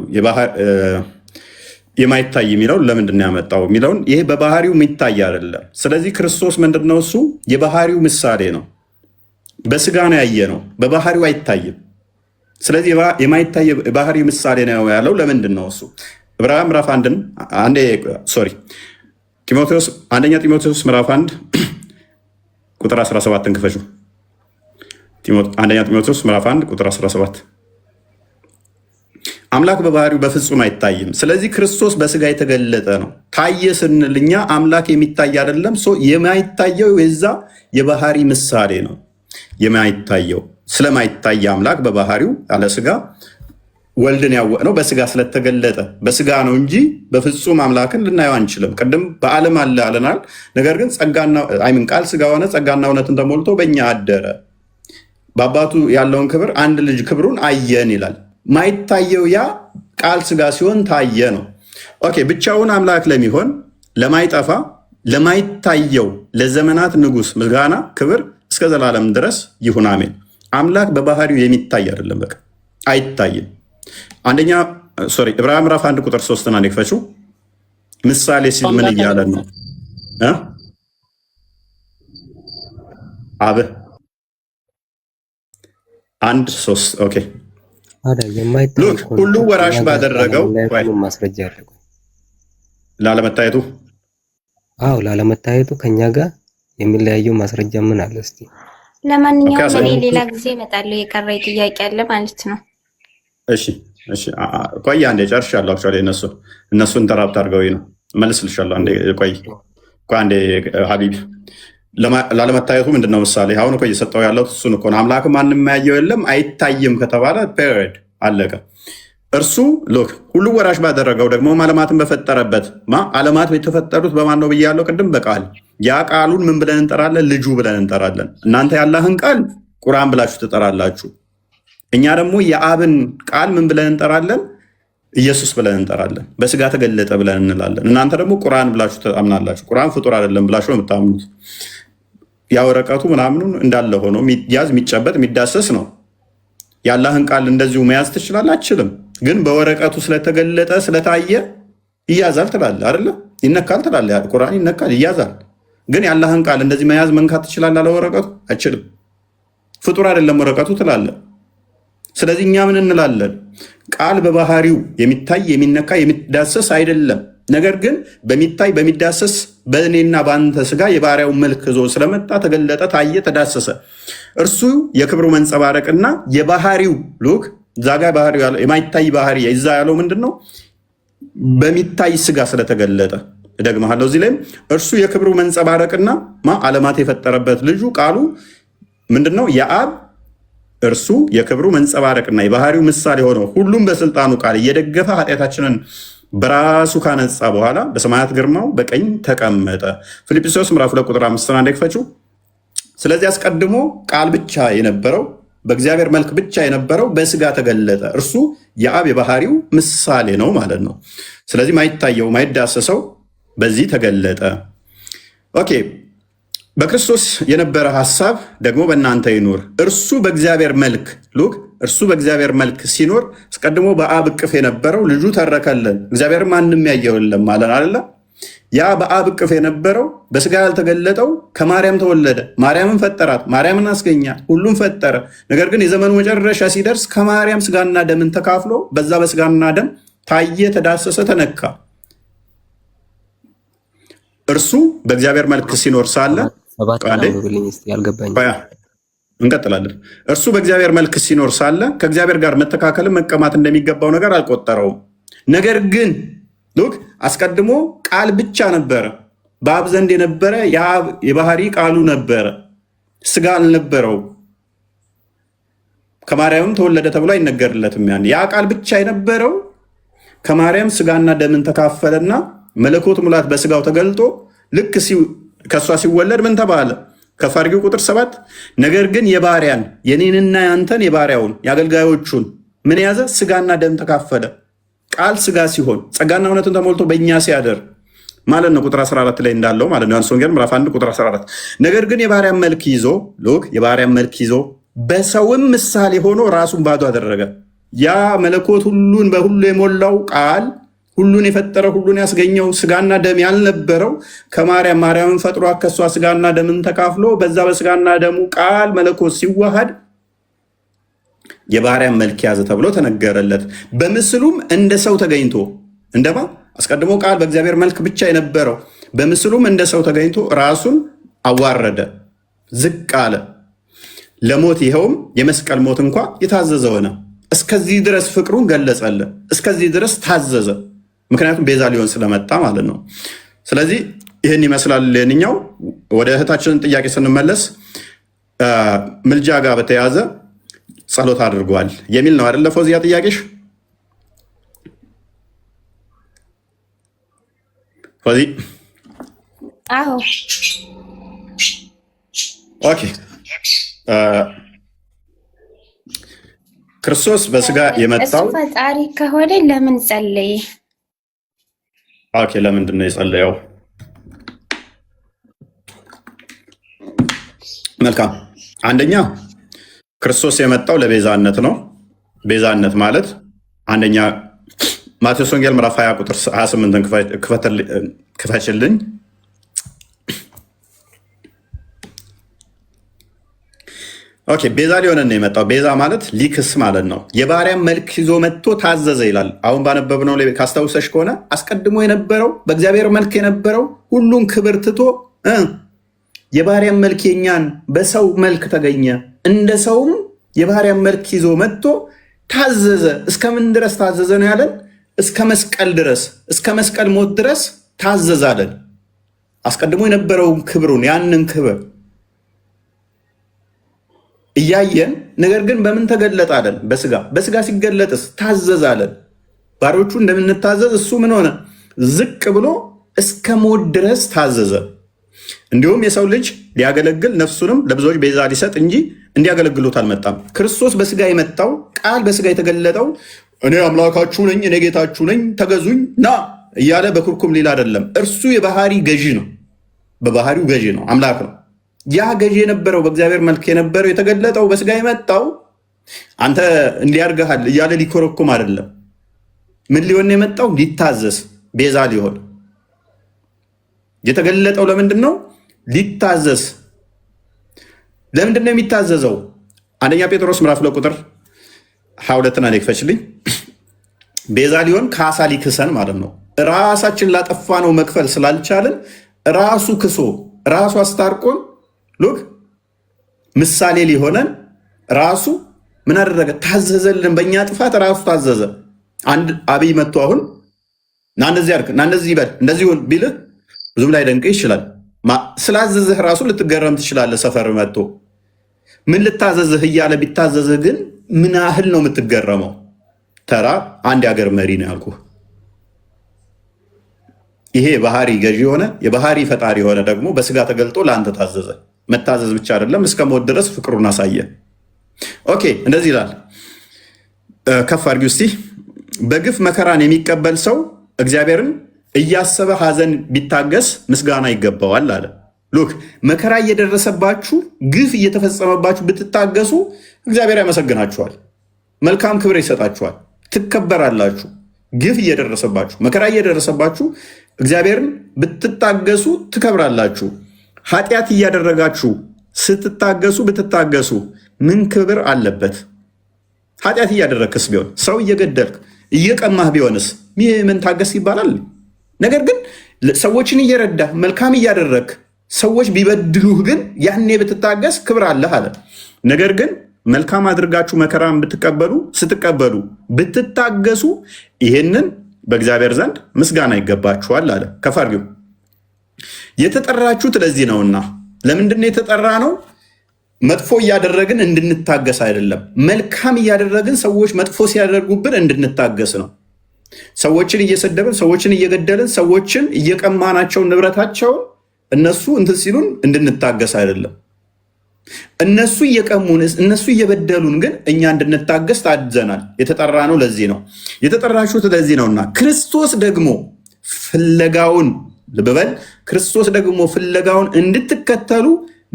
የማይታይ የሚለውን ለምንድን ነው ያመጣው የሚለውን፣ ይሄ በባህሪው የሚታይ አይደለም። ስለዚህ ክርስቶስ ምንድን ነው? እሱ የባህሪው ምሳሌ ነው። በስጋ ነው ያየ ነው፣ በባህሪው አይታይም። ስለዚህ የማይታይ ባህሪ ምሳሌ ነው ያለው። ለምንድን ነው እሱ? ዕብራውያን ምዕራፍ 1 አንዴ ሶሪ ጢሞቴዎስ አንደኛ ጢሞቴዎስ ምዕራፍ 1 ቁጥር 17 ክፈሹ። አንደኛ ጢሞቴዎስ ምዕራፍ 1 ቁጥር 17 አምላክ በባህሪው በፍጹም አይታይም። ስለዚህ ክርስቶስ በስጋ የተገለጠ ነው። ታየ ስንል እኛ አምላክ የሚታይ አይደለም። የማይታየው የዛ የባህሪ ምሳሌ ነው። የማይታየው ስለማይታይ አምላክ በባህሪው ያለ ስጋ ወልድን ያወቅነው በስጋ ስለተገለጠ በስጋ ነው እንጂ በፍጹም አምላክን ልናየው አንችልም። ቅድም በዓለም አለ አለናል። ነገር ግን ቃል ስጋ ሆነ፣ ጸጋና እውነትን ተሞልቶ በእኛ አደረ። በአባቱ ያለውን ክብር አንድ ልጅ ክብሩን አየን ይላል። ማይታየው ያ ቃል ስጋ ሲሆን ታየ ነው። ኦኬ ብቻውን አምላክ ለሚሆን ለማይጠፋ ለማይታየው ለዘመናት ንጉሥ ምስጋና ክብር እስከ ዘላለም ድረስ ይሁን አሜን። አምላክ በባህሪው የሚታይ አይደለም፣ በቃ አይታይም። አንደኛ ዕብራውያን ምዕራፍ 1 ቁጥር 3 እና ነክፈችው ምሳሌ ሲል ምን እያለን ነው? አብ 1:3 ኦኬ ሁሉ ወራሽ ባደረገው ማስረጃ ያለው ላለመታየቱ ላለመታየቱ ከኛ ጋር የሚለያየው ማስረጃ ምን አለ? እስቲ ለማንኛውም እኔ ሌላ ጊዜ እመጣለሁ። የቀረ ጥያቄ አለ ማለት ነው። እሺ ቆይ አንዴ ጨርሻለሁ። አክቹዋሊ እነሱን ተራብት አድርገውኝ ነው መልስልሻለሁ። አንዴ ቆይ አንዴ ሀቢብ ላለመታየቱ ምንድነው ምሳሌ? አሁን እኮ እየሰጠው ያለው እሱን እኮ ነው። አምላክ ማንም ያየው የለም አይታይም ከተባለ ፔሪድ አለቀ። እርሱ ሁሉ ወራሽ ባደረገው ደግሞ ዓለማትን በፈጠረበት ዓለማት የተፈጠሩት በማን ነው ብያለሁ ቅድም በቃል። ያ ቃሉን ምን ብለን እንጠራለን? ልጁ ብለን እንጠራለን። እናንተ ያላህን ቃል ቁርአን ብላችሁ ትጠራላችሁ። እኛ ደግሞ የአብን ቃል ምን ብለን እንጠራለን? ኢየሱስ ብለን እንጠራለን። በስጋ ተገለጠ ብለን እንላለን። እናንተ ደግሞ ቁርአን ብላችሁ ታምናላችሁ። ቁርአን ፍጡር አይደለም ብላችሁ ነው የምታምኑት። ያ ወረቀቱ ምናምኑን እንዳለ ሆኖ የሚያዝ የሚጨበጥ የሚዳሰስ ነው። የአላህን ቃል እንደዚሁ መያዝ ትችላለህ? አችልም። ግን በወረቀቱ ስለተገለጠ ስለታየ ይያዛል ትላለህ አይደለ? ይነካል ትላለህ። ቁርአን ይነካል ይያዛል። ግን የአላህን ቃል እንደዚህ መያዝ መንካት ትችላለህ? አለ ወረቀቱ አችልም። ፍጡር አይደለም ወረቀቱ ትላለህ። ስለዚህ እኛ ምን እንላለን? ቃል በባህሪው የሚታይ የሚነካ የሚዳሰስ አይደለም። ነገር ግን በሚታይ በሚዳሰስ በእኔና በአንተ ስጋ የባሪያውን መልክ ይዞ ስለመጣ ተገለጠ፣ ታየ፣ ተዳሰሰ። እርሱ የክብሩ መንጸባረቅና የባህሪው ዛጋ ባህሪው ያለው የማይታይ ባህሪ ይዛ ያለው ምንድን ነው? በሚታይ ስጋ ስለተገለጠ እደግምሃለሁ። እዚህ ላይም እርሱ የክብሩ መንጸባረቅና ዓለማት የፈጠረበት ልጁ ቃሉ ምንድን ነው? የአብ እርሱ የክብሩ መንጸባረቅና የባህሪው ምሳሌ ሆነው ሁሉም በስልጣኑ ቃል እየደገፈ ኃጢአታችንን በራሱ ካነጻ በኋላ በሰማያት ግርማው በቀኝ ተቀመጠ። ፊልጵስዩስ ምዕራፍ 2 ቁጥር 5 አንደክፈችው። ስለዚህ አስቀድሞ ቃል ብቻ የነበረው በእግዚአብሔር መልክ ብቻ የነበረው በስጋ ተገለጠ። እርሱ የአብ የባህሪው ምሳሌ ነው ማለት ነው። ስለዚህ ማይታየው ማይዳሰሰው በዚህ ተገለጠ። ኦኬ በክርስቶስ የነበረ ሐሳብ ደግሞ በእናንተ ይኑር። እርሱ በእግዚአብሔር መልክ እርሱ በእግዚአብሔር መልክ ሲኖር አስቀድሞ በአብ እቅፍ የነበረው ልጁ ተረከልን። እግዚአብሔር ማንም ያየው የለም ማለት አይደለ? ያ በአብ እቅፍ የነበረው በስጋ ያልተገለጠው ከማርያም ተወለደ። ማርያምን ፈጠራት፣ ማርያምን አስገኛት፣ ሁሉም ፈጠረ። ነገር ግን የዘመኑ መጨረሻ ሲደርስ ከማርያም ስጋና ደምን ተካፍሎ በዛ በስጋና ደም ታየ፣ ተዳሰሰ፣ ተነካ። እርሱ በእግዚአብሔር መልክ ሲኖር ሳለ እንቀጥላለን። እርሱ በእግዚአብሔር መልክ ሲኖር ሳለ ከእግዚአብሔር ጋር መተካከልን መቀማት እንደሚገባው ነገር አልቆጠረውም። ነገር ግን አስቀድሞ ቃል ብቻ ነበረ፣ በአብ ዘንድ የነበረ የአብ የባህሪ ቃሉ ነበረ፣ ስጋ አልነበረው። ከማርያምም ተወለደ ተብሎ አይነገርለትም። ያ ቃል ብቻ የነበረው ከማርያም ስጋና ደምን ተካፈለና መለኮት ሙላት በስጋው ተገልጦ ልክ ከእሷ ሲወለድ ምን ተባለ? ከፋርጊው ቁጥር 7 ነገር ግን የባሪያን የኔንና ያንተን የባሪያውን የአገልጋዮቹን ምን ያዘ? ስጋና ደም ተካፈለ። ቃል ስጋ ሲሆን ጸጋና እውነትን ተሞልቶ በእኛ ሲያደር ማለት ነው። ቁጥር 14 ላይ እንዳለው ማለት ነው። ዮሐንስ ወንጌል ምዕራፍ 1 ቁጥር 14 ነገር ግን የባሪያን መልክ ይዞ የባሪያን መልክ ይዞ በሰውም ምሳሌ ሆኖ ራሱን ባዶ አደረገ። ያ መለኮት ሁሉን በሁሉ የሞላው ቃል ሁሉን የፈጠረ ሁሉን ያስገኘው ስጋና ደም ያልነበረው ማርያምን ፈጥሮ ከሷ ስጋና ደምን ተካፍሎ በዛ በስጋና ደሙ ቃል መለኮት ሲዋሃድ የባሪያን መልክ ያዘ ተብሎ ተነገረለት። በምስሉም እንደ ሰው ተገኝቶ እንደማ አስቀድሞ ቃል በእግዚአብሔር መልክ ብቻ የነበረው በምስሉም እንደ ሰው ተገኝቶ ራሱን አዋረደ፣ ዝቅ አለ ለሞት፣ ይኸውም የመስቀል ሞት እንኳ የታዘዘ ሆነ። እስከዚህ ድረስ ፍቅሩን ገለጸልን፣ እስከዚህ ድረስ ታዘዘ። ምክንያቱም ቤዛ ሊሆን ስለመጣ ማለት ነው። ስለዚህ ይህን ይመስላል። ሌላኛው ወደ እህታችንን ጥያቄ ስንመለስ ምልጃ ጋር በተያያዘ ጸሎት አድርጓል የሚል ነው አይደለ? ፎዚያ ጥያቄሽ ፎዚ? አዎ ኦኬ። ክርስቶስ በስጋ የመጣው እሱ ፈጣሪ ከሆነ ለምን ጸለየ? ኦኬ፣ ለምንድን ነው የጸለየው? መልካም። አንደኛ ክርስቶስ የመጣው ለቤዛነት ነው። ቤዛነት ማለት አንደኛ ማቴዎስ ወንጌል ምዕራፍ 20 ቁጥር 28ን ክፈችልኝ። ኦኬ፣ ቤዛ ሊሆነን ነው የመጣው። ቤዛ ማለት ሊክስ ማለት ነው። የባሪያም መልክ ይዞ መጥቶ ታዘዘ ይላል። አሁን ባነበብነው ላይ ካስታውሰሽ ከሆነ አስቀድሞ የነበረው በእግዚአብሔር መልክ የነበረው ሁሉን ክብር ትቶ የባሪያም መልክ የኛን በሰው መልክ ተገኘ፣ እንደ ሰውም የባሪያም መልክ ይዞ መጥቶ ታዘዘ። እስከምን ድረስ ታዘዘ ነው ያለን? እስከ መስቀል ድረስ፣ እስከ መስቀል ሞት ድረስ ታዘዛለን። አስቀድሞ የነበረውን ክብሩን ያንን ክብር እያየን ነገር ግን በምን ተገለጣለን? በስጋ ሲገለጥስ ታዘዛለን። ባሮቹ እንደምንታዘዝ እሱ ምን ሆነ? ዝቅ ብሎ እስከ ሞት ድረስ ታዘዘ። እንዲሁም የሰው ልጅ ሊያገለግል ነፍሱንም ለብዙዎች ቤዛ ሊሰጥ እንጂ እንዲያገለግሉት አልመጣም። ክርስቶስ በስጋ የመጣው ቃል በስጋ የተገለጠው እኔ አምላካችሁ ነኝ፣ እኔ ጌታችሁ ነኝ፣ ተገዙኝ ና እያለ በኩርኩም ሌላ አይደለም። እርሱ የባህሪ ገዢ ነው። በባህሪው ገዢ ነው፣ አምላክ ነው። ያ ገዢ የነበረው በእግዚአብሔር መልክ የነበረው የተገለጠው በስጋ የመጣው አንተ እንዲያርገሃል እያለ ሊኮረኩም አይደለም። ምን ሊሆን የመጣው? ሊታዘዝ፣ ቤዛ ሊሆን የተገለጠው። ለምንድን ነው ሊታዘዝ? ለምንድን ነው የሚታዘዘው? አንደኛ ጴጥሮስ ምዕራፍ 2 ቁጥር 22 ና ክፈችልኝ። ቤዛ ሊሆን ካሳ ሊክሰን ማለት ነው። ራሳችን ላጠፋ ነው መክፈል ስላልቻልን ራሱ ክሶ ራሱ አስታርቆን ሉክ ምሳሌ ሊሆነን ራሱ ምን አደረገ? ታዘዘልን። በእኛ ጥፋት ራሱ ታዘዘ። አንድ አብይ መጥቶ አሁን ና እንደዚህ አድርግ፣ ና እንደዚህ ይበል፣ እንደዚህ ይሁን ቢልህ ብዙም ላይ ደንቅ ይችላል። ስላዘዝህ ራሱ ልትገረም ትችላለህ። ሰፈር መጥቶ ምን ልታዘዝህ እያለ ቢታዘዝህ ግን ምን ያህል ነው የምትገረመው? ተራ አንድ የሀገር መሪ ነው ያልኩህ። ይሄ ባህሪ ገዢ የሆነ የባህሪ ፈጣሪ የሆነ ደግሞ በስጋ ተገልጦ ለአንተ ታዘዘ። መታዘዝ ብቻ አይደለም፣ እስከ ሞት ድረስ ፍቅሩን አሳየ። ኦኬ፣ እንደዚህ ይላል። ከፍ አድርጊው እስቲ። በግፍ መከራን የሚቀበል ሰው እግዚአብሔርን እያሰበ ሐዘን ቢታገስ ምስጋና ይገባዋል አለ። ሉክ መከራ እየደረሰባችሁ ግፍ እየተፈጸመባችሁ ብትታገሱ እግዚአብሔር ያመሰግናችኋል፣ መልካም ክብር ይሰጣችኋል፣ ትከበራላችሁ። ግፍ እየደረሰባችሁ መከራ እየደረሰባችሁ እግዚአብሔርን ብትታገሱ ትከብራላችሁ። ኃጢአት እያደረጋችሁ ስትታገሱ ብትታገሱ ምን ክብር አለበት? ኃጢአት እያደረግክስ ቢሆን ሰው እየገደልክ እየቀማህ ቢሆንስ ምን ታገስ ይባላል? ነገር ግን ሰዎችን እየረዳህ መልካም እያደረግክ ሰዎች ቢበድሉህ ግን ያኔ ብትታገስ ክብር አለህ አለ። ነገር ግን መልካም አድርጋችሁ መከራን ስትቀበሉ ብትታገሱ ይህንን በእግዚአብሔር ዘንድ ምስጋና ይገባችኋል አለ። ከፍ አድርጊው። የተጠራችሁት ለዚህ ነውና። ለምንድን ነው የተጠራ ነው? መጥፎ እያደረግን እንድንታገስ አይደለም። መልካም እያደረግን ሰዎች መጥፎ ሲያደርጉብን እንድንታገስ ነው። ሰዎችን እየሰደብን፣ ሰዎችን እየገደልን፣ ሰዎችን እየቀማናቸው ንብረታቸውን እነሱ እንትን ሲሉን እንድንታገስ አይደለም። እነሱ እየቀሙን፣ እነሱ እየበደሉን ግን እኛ እንድንታገስ ታዘናል። የተጠራ ነው ለዚህ ነው። የተጠራችሁት ለዚህ ነውና ክርስቶስ ደግሞ ፍለጋውን ልበል፣ ክርስቶስ ደግሞ ፍለጋውን እንድትከተሉ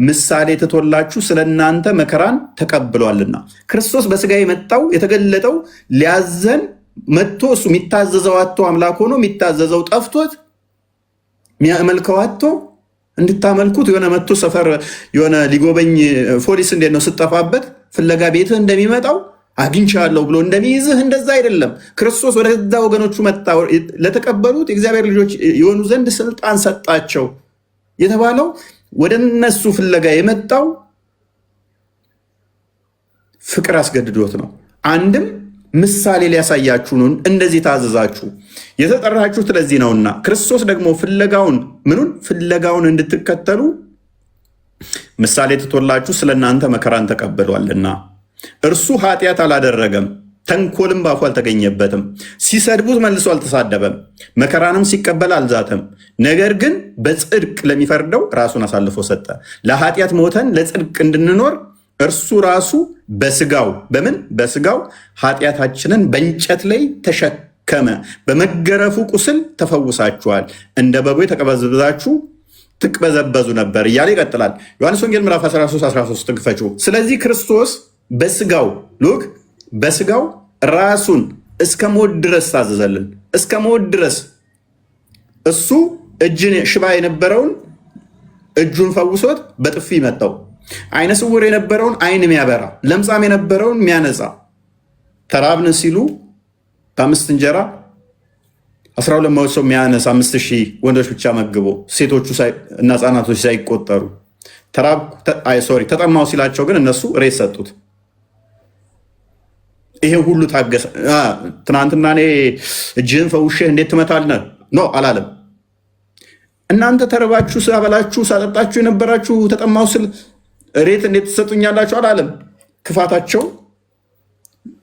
ምሳሌ ትቶላችሁ ስለ እናንተ መከራን ተቀብሏልና። ክርስቶስ በስጋ የመጣው የተገለጠው ሊያዘን መጥቶ እሱ የሚታዘዘው አጥቶ አምላክ ሆኖ የሚታዘዘው ጠፍቶት የሚያመልከው አጥቶ እንድታመልኩት የሆነ መጥቶ ሰፈር የሆነ ሊጎበኝ ፖሊስ እንዴት ነው ስጠፋበት ፍለጋ ቤትህ እንደሚመጣው አግኝቻለሁ ብሎ እንደሚይዝህ እንደዛ አይደለም። ክርስቶስ ወደ ገዛ ወገኖቹ መጣ፣ ለተቀበሉት የእግዚአብሔር ልጆች የሆኑ ዘንድ ስልጣን ሰጣቸው የተባለው ወደ እነሱ ፍለጋ የመጣው ፍቅር አስገድዶት ነው። አንድም ምሳሌ ሊያሳያችሁ ነው። እንደዚህ ታዘዛችሁ የተጠራችሁት ለዚህ ነውና ክርስቶስ ደግሞ ፍለጋውን እንድትከተሉ ምሳሌ ትቶላችሁ ስለ እናንተ መከራን ተቀብሏልና። እርሱ ኃጢአት አላደረገም፣ ተንኮልም ባፉ አልተገኘበትም። ሲሰድቡት መልሶ አልተሳደበም፣ መከራንም ሲቀበል አልዛተም። ነገር ግን በጽድቅ ለሚፈርደው ራሱን አሳልፎ ሰጠ። ለኃጢአት ሞተን ለጽድቅ እንድንኖር እርሱ ራሱ በስጋው ኃጢአታችንን በእንጨት ላይ ተሸከመ። በመገረፉ ቁስል ተፈውሳችኋል፣ እንደ በጎ ተቀበዛችሁ ትቅበዘበዙ ነበር እያለ ይቀጥላል። ዮሐንስ ወንጌል ምዕራፍ 13 ትክፈቹ። ስለዚህ ክርስቶስ በስጋው ራሱን እስከ ሞት ድረስ ታዘዘልን። እስከ ሞት ድረስ እሱ ሽባ የነበረውን እጁን ፈውሶት በጥፊ መታው። አይነ ስውር የነበረውን አይን የሚያበራ፣ ለምጻም የነበረውን የሚያነጻ፣ ተራብን ሲሉ በ5 እንጀራ 12 መቶ ሰው የሚያነሳ 5000 ወንዶች ብቻ መግቦ ሴቶቹ እና ህፃናቶች ሳይቆጠሩ ተጠማው ሲላቸው ግን እነሱ ሬት ሰጡት። ይሄ ሁሉ ታገሰ። ትናንትና እኔ እጅህን ፈውሼህ እንዴት ትመታለህ ነው አላለም። እናንተ ተርባችሁ ሳበላችሁ ሳጠጣችሁ የነበራችሁ ተጠማው ስል ሬት እንዴት ትሰጡኛላችሁ አላለም። ክፋታቸው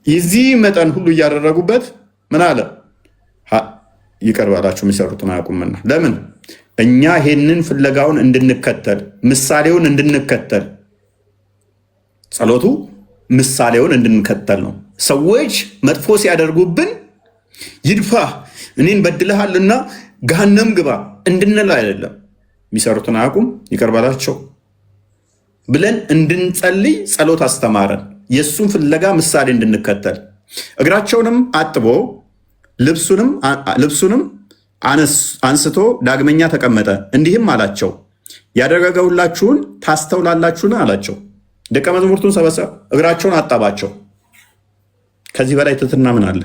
የዚህ መጠን ሁሉ እያደረጉበት ምን አለ? ይቅር በላቸው የሚሰሩትን አያውቁምና። ለምን? እኛ ይሄንን ፍለጋውን እንድንከተል ምሳሌውን እንድንከተል፣ ጸሎቱ ምሳሌውን እንድንከተል ነው። ሰዎች መጥፎ ሲያደርጉብን ይድፋ እኔን በድለሃልና ገሃነም ግባ እንድንል አይደለም። የሚሰሩትን አያውቁም ይቅር በላቸው ብለን እንድንጸልይ ጸሎት አስተማረን። የእሱን ፍለጋ ምሳሌ እንድንከተል እግራቸውንም አጥቦ ልብሱንም አንስቶ ዳግመኛ ተቀመጠ። እንዲህም አላቸው፣ ያደረገውላችሁን ታስተውላላችሁን አላቸው። ደቀ መዛሙርቱን ሰበሰበ፣ እግራቸውን አጠባቸው። ከዚህ በላይ ትህትና ምን አለ?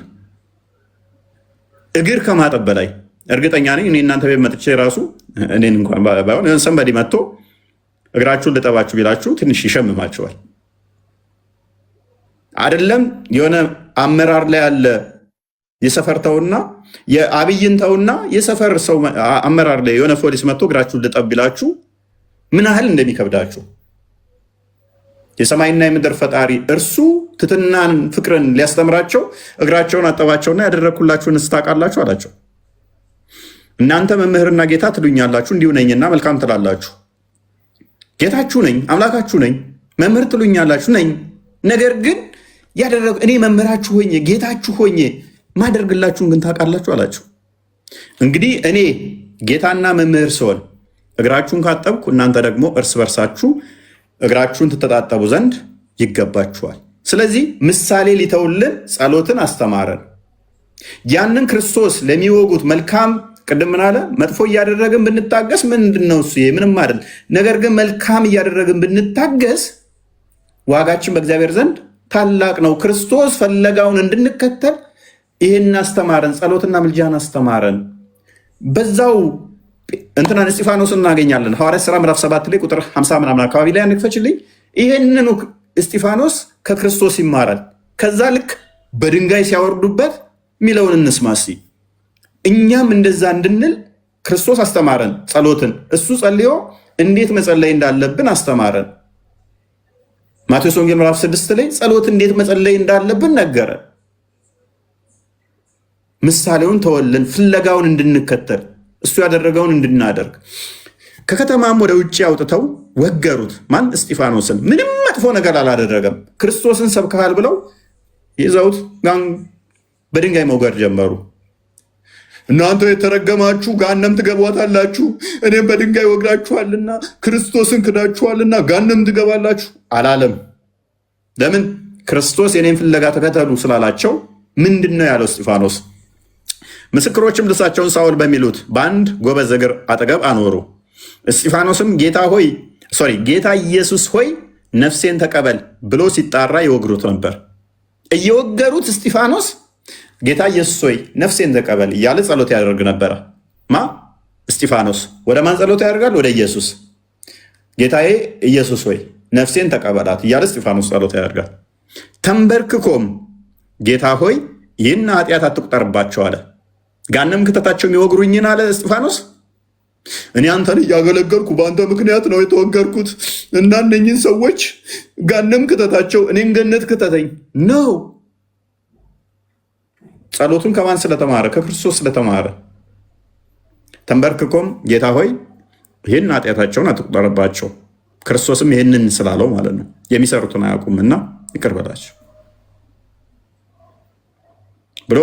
እግር ከማጠብ በላይ እርግጠኛ ነኝ እኔ እናንተ ቤት መጥቼ ራሱ እኔን እንኳን ባይሆን ሰንበዲ መጥቶ እግራችሁን ልጠባችሁ ቢላችሁ ትንሽ ይሸምማችኋል። አይደለም የሆነ አመራር ላይ ያለ የሰፈር ተውና የአብይን ተውና የሰፈር ሰው አመራር ላይ የሆነ ፖሊስ መጥቶ እግራችሁን ልጠብ ቢላችሁ ምን ያህል እንደሚከብዳችሁ የሰማይና የምድር ፈጣሪ እርሱ ትትናን ፍቅርን ሊያስተምራቸው እግራቸውን አጠባቸውና ያደረግኩላችሁን እስታውቃላችሁ አላቸው። እናንተ መምህርና ጌታ ትሉኛላችሁ፣ እንዲሁ ነኝና መልካም ትላላችሁ። ጌታችሁ ነኝ፣ አምላካችሁ ነኝ፣ መምህር ትሉኛላችሁ ነኝ። ነገር ግን እኔ መምህራችሁ ሆኜ ጌታችሁ ሆኜ ማደርግላችሁን ግን ታውቃላችሁ አላቸው። እንግዲህ እኔ ጌታና መምህር ስሆን እግራችሁን ካጠብኩ እናንተ ደግሞ እርስ በርሳችሁ እግራችሁን ትተጣጠቡ ዘንድ ይገባችኋል። ስለዚህ ምሳሌ ሊተውልን ጸሎትን አስተማረን። ያንን ክርስቶስ ለሚወጉት መልካም ቅድም ምን አለ? መጥፎ እያደረግን ብንታገስ ምንድነው እሱ? ምንም አይደል። ነገር ግን መልካም እያደረግን ብንታገስ ዋጋችን በእግዚአብሔር ዘንድ ታላቅ ነው። ክርስቶስ ፈለጋውን እንድንከተል ይህን አስተማረን። ጸሎትና ምልጃን አስተማረን። በዛው እንትናን እስጢፋኖስ እናገኛለን። ሐዋርያት ሥራ ምዕራፍ 7 ላይ ቁጥር 50 ምናምን አካባቢ ላይ አንክፈችልኝ። ይህንኑ እስጢፋኖስ ከክርስቶስ ይማራል። ከዛ ልክ በድንጋይ ሲያወርዱበት ሚለውን እንስማ እስኪ። እኛም እንደዛ እንድንል ክርስቶስ አስተማረን ጸሎትን። እሱ ጸልዮ እንዴት መጸለይ እንዳለብን አስተማረን። ማቴዎስ ወንጌል ምዕራፍ 6 ላይ ጸሎት እንዴት መጸለይ እንዳለብን ነገረ። ምሳሌውን ተወልን፣ ፍለጋውን እንድንከተል እሱ ያደረገውን እንድናደርግ። ከከተማም ወደ ውጭ አውጥተው ወገሩት። ማን? እስጢፋኖስን። ምንም መጥፎ ነገር አላደረገም። ክርስቶስን ሰብከሃል ብለው ይዘውት በድንጋይ መውገር ጀመሩ። እናንተ የተረገማችሁ ገሃነም ትገቧታላችሁ፣ እኔም በድንጋይ ወግራችኋልና ክርስቶስን ክዳችኋልና ገሃነም ትገባላችሁ አላለም። ለምን? ክርስቶስ የኔን ፍለጋ ተከተሉ ስላላቸው። ምንድን ነው ያለው እስጢፋኖስ? ምስክሮችም ልብሳቸውን ሳውል በሚሉት በአንድ ጎበዝ እግር አጠገብ አኖሩ። እስጢፋኖስም ጌታ ኢየሱስ ሆይ ነፍሴን ተቀበል ብሎ ሲጣራ ይወግሩት ነበር። እየወገሩት እስጢፋኖስ ጌታ ኢየሱስ ሆይ ነፍሴን ተቀበል እያለ ጸሎት ያደርግ ነበረ። ማ እስጢፋኖስ ወደ ማን ጸሎት ያደርጋል? ወደ ኢየሱስ። ጌታዬ ኢየሱስ ሆይ ነፍሴን ተቀበላት እያለ እስጢፋኖስ ጸሎት ያደርጋል። ተንበርክኮም ጌታ ሆይ ይህን ኃጢአት አትቁጠርባቸው አለ። ጋንም ክተታቸው የሚወግሩኝን አለ እስጢፋኖስ እኔ አንተን እያገለገልኩ በአንተ ምክንያት ነው የተወገርኩት እና እነኝን ሰዎች ጋንም ክተታቸው እኔም ገነት ክተተኝ ነው። ጸሎቱን ከማን ስለተማረ? ከክርስቶስ ስለተማረ። ተንበርክኮም ጌታ ሆይ ይህን ኃጢአታቸውን አትቁጠርባቸው፣ ክርስቶስም ይህንን ስላለው ማለት ነው። የሚሰሩትን አያውቁምና ይቅር በላቸው ብሎ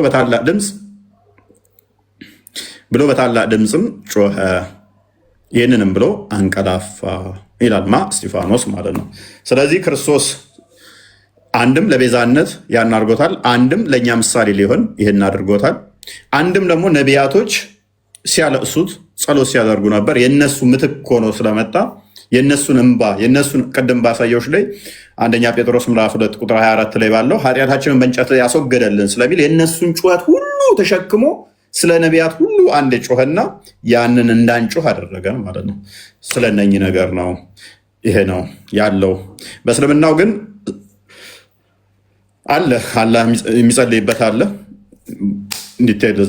በታላቅ ድምፅም ጮኸ። ይህንንም ብሎ አንቀላፋ ይላል ማ እስጢፋኖስ ማለት ነው። ስለዚህ ክርስቶስ አንድም ለቤዛነት ያን አድርጎታል፣ አንድም ለእኛ ምሳሌ ሊሆን ይህን አድርጎታል። አንድም ደግሞ ነቢያቶች ሲያለቅሱት ጸሎት ሲያደርጉ ነበር። የእነሱ ምትክ ሆኖ ስለመጣ የእነሱን እንባ የእነሱን ቅድም ባሳየዎች ላይ አንደኛ ጴጥሮስ ምዕራፍ 2 ቁጥር 24 ላይ ባለው ኃጢአታችንን በእንጨት ላይ ያስወገደልን ስለሚል የእነሱን ጩኸት ሁሉ ተሸክሞ ስለ ነቢያት ሁሉ አንድ ጮኸና ያንን እንዳንጮህ አደረገን ማለት ነው። ስለነኚህ ነገር ነው ይሄ ነው ያለው። በእስልምናው ግን አለ አላህ የሚጸልይበት አለ እንዲትሄድ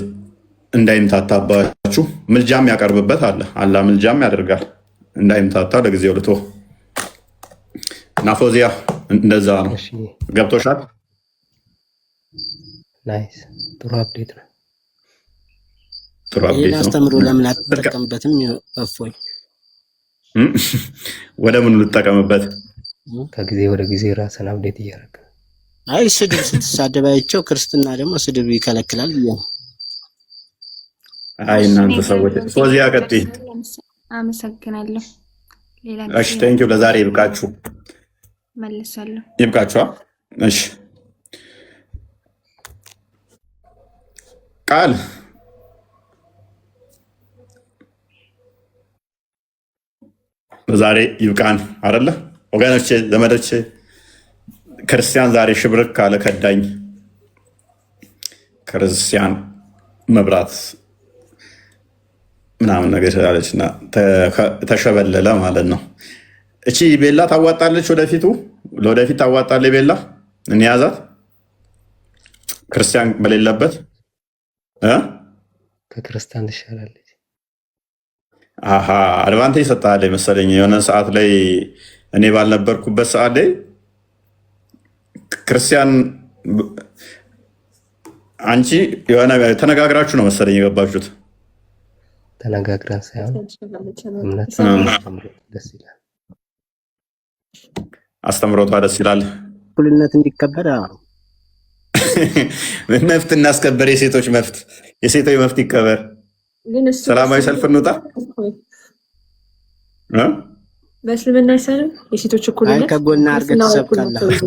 እንዳይምታታባችሁ ምልጃም ያቀርብበት አለ። አላህ ምልጃም ያደርጋል እንዳይምታታ ለጊዜው ልቶ ናፎዚያ እንደዛ ነው። ገብቶሻል? ናይስ ጥሩ አፕዴት ነው። ጥሩ አፕዴት ይሄን ነው። አስተምሮ ለምን አትጠቀምበትም? እፎይ ወደ ምን ልጠቀምበት? ከጊዜ ወደ ጊዜ ራስን አፕዴት እያደረገ አይ ስድብ ስትሳደባቸው ክርስትና ደግሞ ስድብ ይከለክላል ብዬ ነው። አይ እናንተ ሰዎች ፎዚያ ቀጥይ። አመሰግናለሁ። ሌላ እሺ ቴንኪው። ለዛሬ ይብቃችሁ፣ መልሳለሁ። ይብቃችሁ። እሺ ቃል ለዛሬ ይብቃን አይደለ ወገኖቼ፣ ዘመዶቼ። ክርስቲያን ዛሬ ሽብርክ ካለ ከዳኝ ክርስቲያን መብራት ምናምን ነገር ስላለችና ተሸበለለ ማለት ነው። እቺ ቤላ ታዋጣለች፣ ለወደፊት ታዋጣለች። ቤላ እንያዛት ክርስቲያን በሌለበት ከክርስቲያን ትሻላለች። አድቫንቴጅ ሰጥታለች መሰለኝ የሆነ ሰዓት ላይ እኔ ባልነበርኩበት ሰዓት ላይ ክርስቲያን አንቺ የሆነ ተነጋግራችሁ ነው መሰለኝ የገባችሁት። ተነጋግረን ሳይሆን እምነት ደስ ይላል፣ አስተምሮቷ ደስ ይላል። እኩልነት እንዲከበር መፍት እናስከበር። የሴቶች መፍት ይከበር። ሰላማዊ ሰልፍ እንውጣ። በእስልምና አይሰልም የሴቶች እኩልነት ከጎና አድርገህ ትሰብካለህ።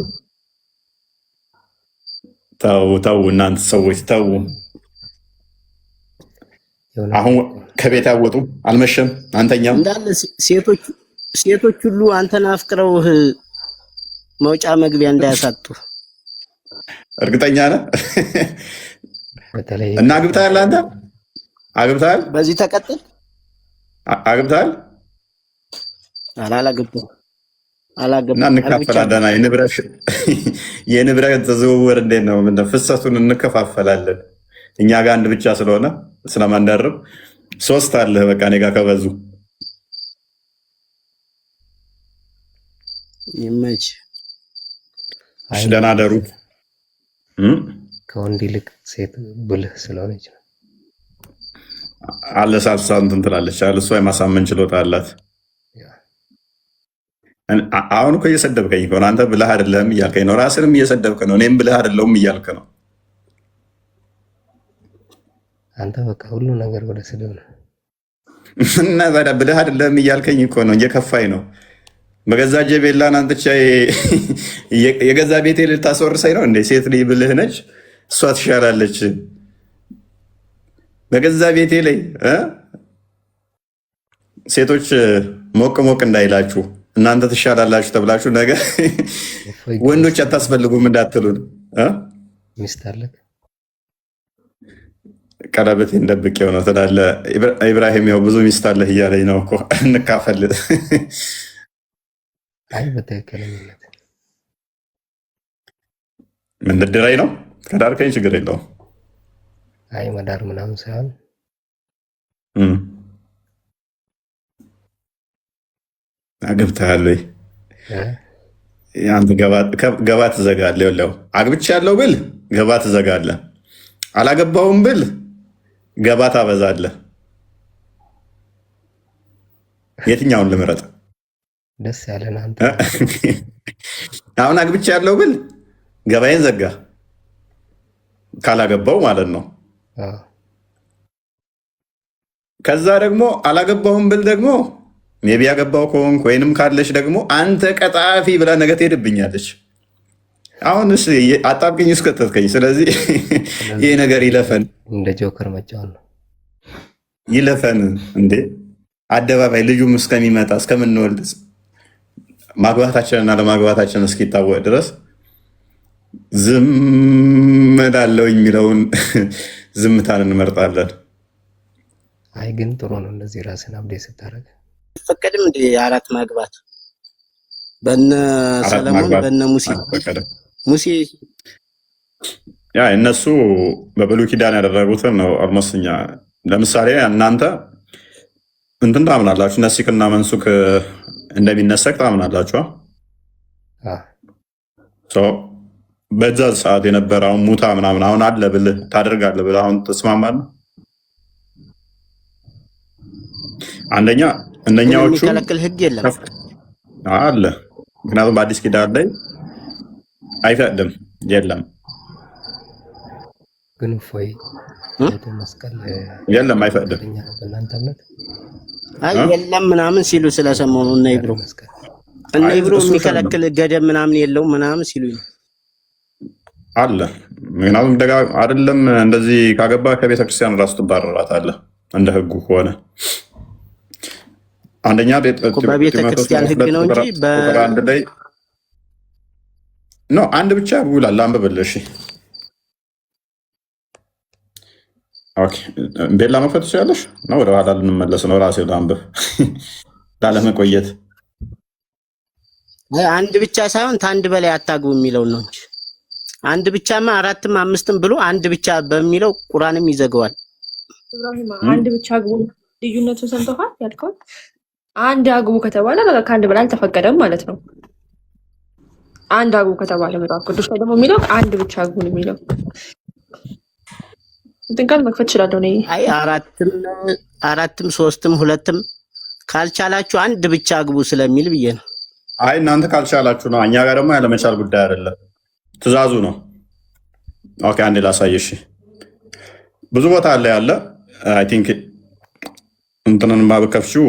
ተው እናንተ ሰዎች ተው። አሁን ከቤት ያወጡ አልመሸም። አንተኛም እንዳለ ሴቶች ሁሉ አንተን አፍቅረውህ መውጫ መግቢያ እንዳያሳጡ እርግጠኛ ነህ? እና አግብተሃል? አንተ አግብተሃል? በዚህ ተቀጥል። አግብተሃል? አላገባሁም። እና እንካፈላለን። የንብረት ዝውውር እንዴት ነው? ፍሰቱን እንከፋፈላለን። እኛ ጋር አንድ ብቻ ስለሆነ ስለማንደርብ 3 አለህ። በቃ እኔ ጋር ከበዙ ይመች። ደህና ደሩ። ከወንድ ይልቅ ሴት ብልህ ስለሆነች ነው። አለሳልሳ እንትን ትላለች። እሷ የማሳመን ችሎታ አላት። አሁን እኮ እየሰደብከኝ ከሆነ አንተ ብልህ አይደለህም እያልከኝ ነው። ራስንም እየሰደብክ ነው። እኔም ብልህ አይደለሁም እያልክ ነው። አንተ በቃ ሁሉ ነገር ወደ ስድብ ነው። እና ታዲያ ብልህ አይደለህም እያልከኝ እኮ ነው። እየከፋኝ ነው። በገዛ ጀቤላን አንጥቻ የገዛ ቤቴ ልታስወርሰኝ ነው እንዴ? ሴት ልጅ ብልህ ነች፣ እሷ ትሻላለች። በገዛ ቤቴ ላይ ሴቶች ሞቅ ሞቅ እንዳይላችሁ እናንተ ትሻላላችሁ ተብላችሁ ነገር ወንዶች አታስፈልጉም እንዳትሉን። ሚስት አለህ? ቀለበቴን ደብቄው ነው ትላለህ። ኢብራሂም ያው ብዙ ሚስት አለህ እያለኝ ነው እኮ እንካፈል። አይ በትክክለኝነት ምን ድራይ ነው? ከዳርከኝ ችግር የለውም። አይ መዳር ምናምን ሳይሆን አግብተሃል ወይ? አንተ ገባ ትዘጋለህ። ይኸውልህ አግብቻለሁ ብል ገባ ትዘጋለህ። አላገባውም ብል ገባ ታበዛለህ። የትኛውን ልምረጥ? ደስ ያለን አንተ። አሁን አግብቻለሁ ብል ገባዬን ዘጋ፣ ካላገባው ማለት ነው። ከዛ ደግሞ አላገባውም ብል ደግሞ ሜቢ ያገባው ከሆንክ ወይንም ካለች ደግሞ አንተ ቀጣፊ ብላ ነገ ትሄድብኛለች። አሁን አጣብቅኝ እስከተትከኝ። ስለዚህ ይህ ነገር ይለፈን፣ እንደ ጆከር መጫወት ነው። ይለፈን እንዴ አደባባይ ልጁም እስከሚመጣ እስከምንወልድ ማግባታችንና ለማግባታችን እስኪታወቅ ድረስ ዝም እላለሁ የሚለውን ዝምታን እንመርጣለን። አይ ግን ጥሩ ነው እንደዚህ ራስን አብዴት ስታደርግ። ፈቀድም እንደ አራት ማግባት በነ ሰለሞን በነ ሙሴ ያ እነሱ በብሉይ ኪዳን ያደረጉትን ነው። አልሞስኛ ለምሳሌ እናንተ እንትን ታምናላችሁ፣ ነሲክና መንሱክ እንደሚነሰክ ታምናላችሁ። በዛ ሰዓት የነበረውን ሙታ ምናምን አሁን አለ ብልህ ታደርጋለህ ብለህ አሁን ትስማማለህ? አንደኛ እነኛዎቹ የሚከለክል ህግ የለም አለ። ምክንያቱም በአዲስ ኪዳን ላይ አይፈቅድም፣ የለም ግን ፎይ መስቀል የለም፣ አይፈቅድም። በእናንተ እምነት አይ የለም ምናምን ሲሉ ስለሰማሁ ነው። እና ይብሩ የሚከለክል ገደብ ምናምን የለውም ምናምን ሲሉ አለ። ምክንያቱም አይደለም እንደዚህ ካገባ ከቤተክርስቲያን ራሱ ትባረራታለህ እንደ ህጉ ከሆነ። አንደኛ በቤተክርስቲያን ህግ ነው እንጂ አንድ ላይ ነው አንድ ብቻ ይውላል። አንብብልህ። እሺ ኦኬ፣ ቤላ መክፈት ትችላለሽ ነው። ወደ ኋላ ልንመለስ ነው። ራሴ ላንብብ ላለመቆየት። አንድ ብቻ ሳይሆን ከአንድ በላይ አታግቡ የሚለው ነው እንጂ አንድ ብቻማ አራትም አምስትም ብሎ አንድ ብቻ በሚለው ቁርአንም ይዘጋዋል። ኢብራሂም አንድ ብቻ አግቡ ልዩነቱን ሰምተሃል ያልከው? አንድ አግቡ ከተባለ በቃ ከአንድ በላይ አልተፈቀደም ማለት ነው። አንድ አግቡ ከተባለ መጽሐፍ ቅዱስ ላይ ደግሞ የሚለው አንድ ብቻ አግቡ ነው የሚለው። እንትን ቃል መክፈት እችላለሁ እኔ። አይ አራትም ሶስትም ሁለትም ካልቻላችሁ አንድ ብቻ አግቡ ስለሚል ብዬ ነው። አይ እናንተ ካልቻላችሁ ነው። እኛ ጋር ደግሞ ያለመቻል ጉዳይ አይደለም፣ ትእዛዙ ነው። ኦኬ አንዴ ላሳየሽ። ብዙ ቦታ አለ ያለ አይ ቲንክ እንትንን ማብከፍሽው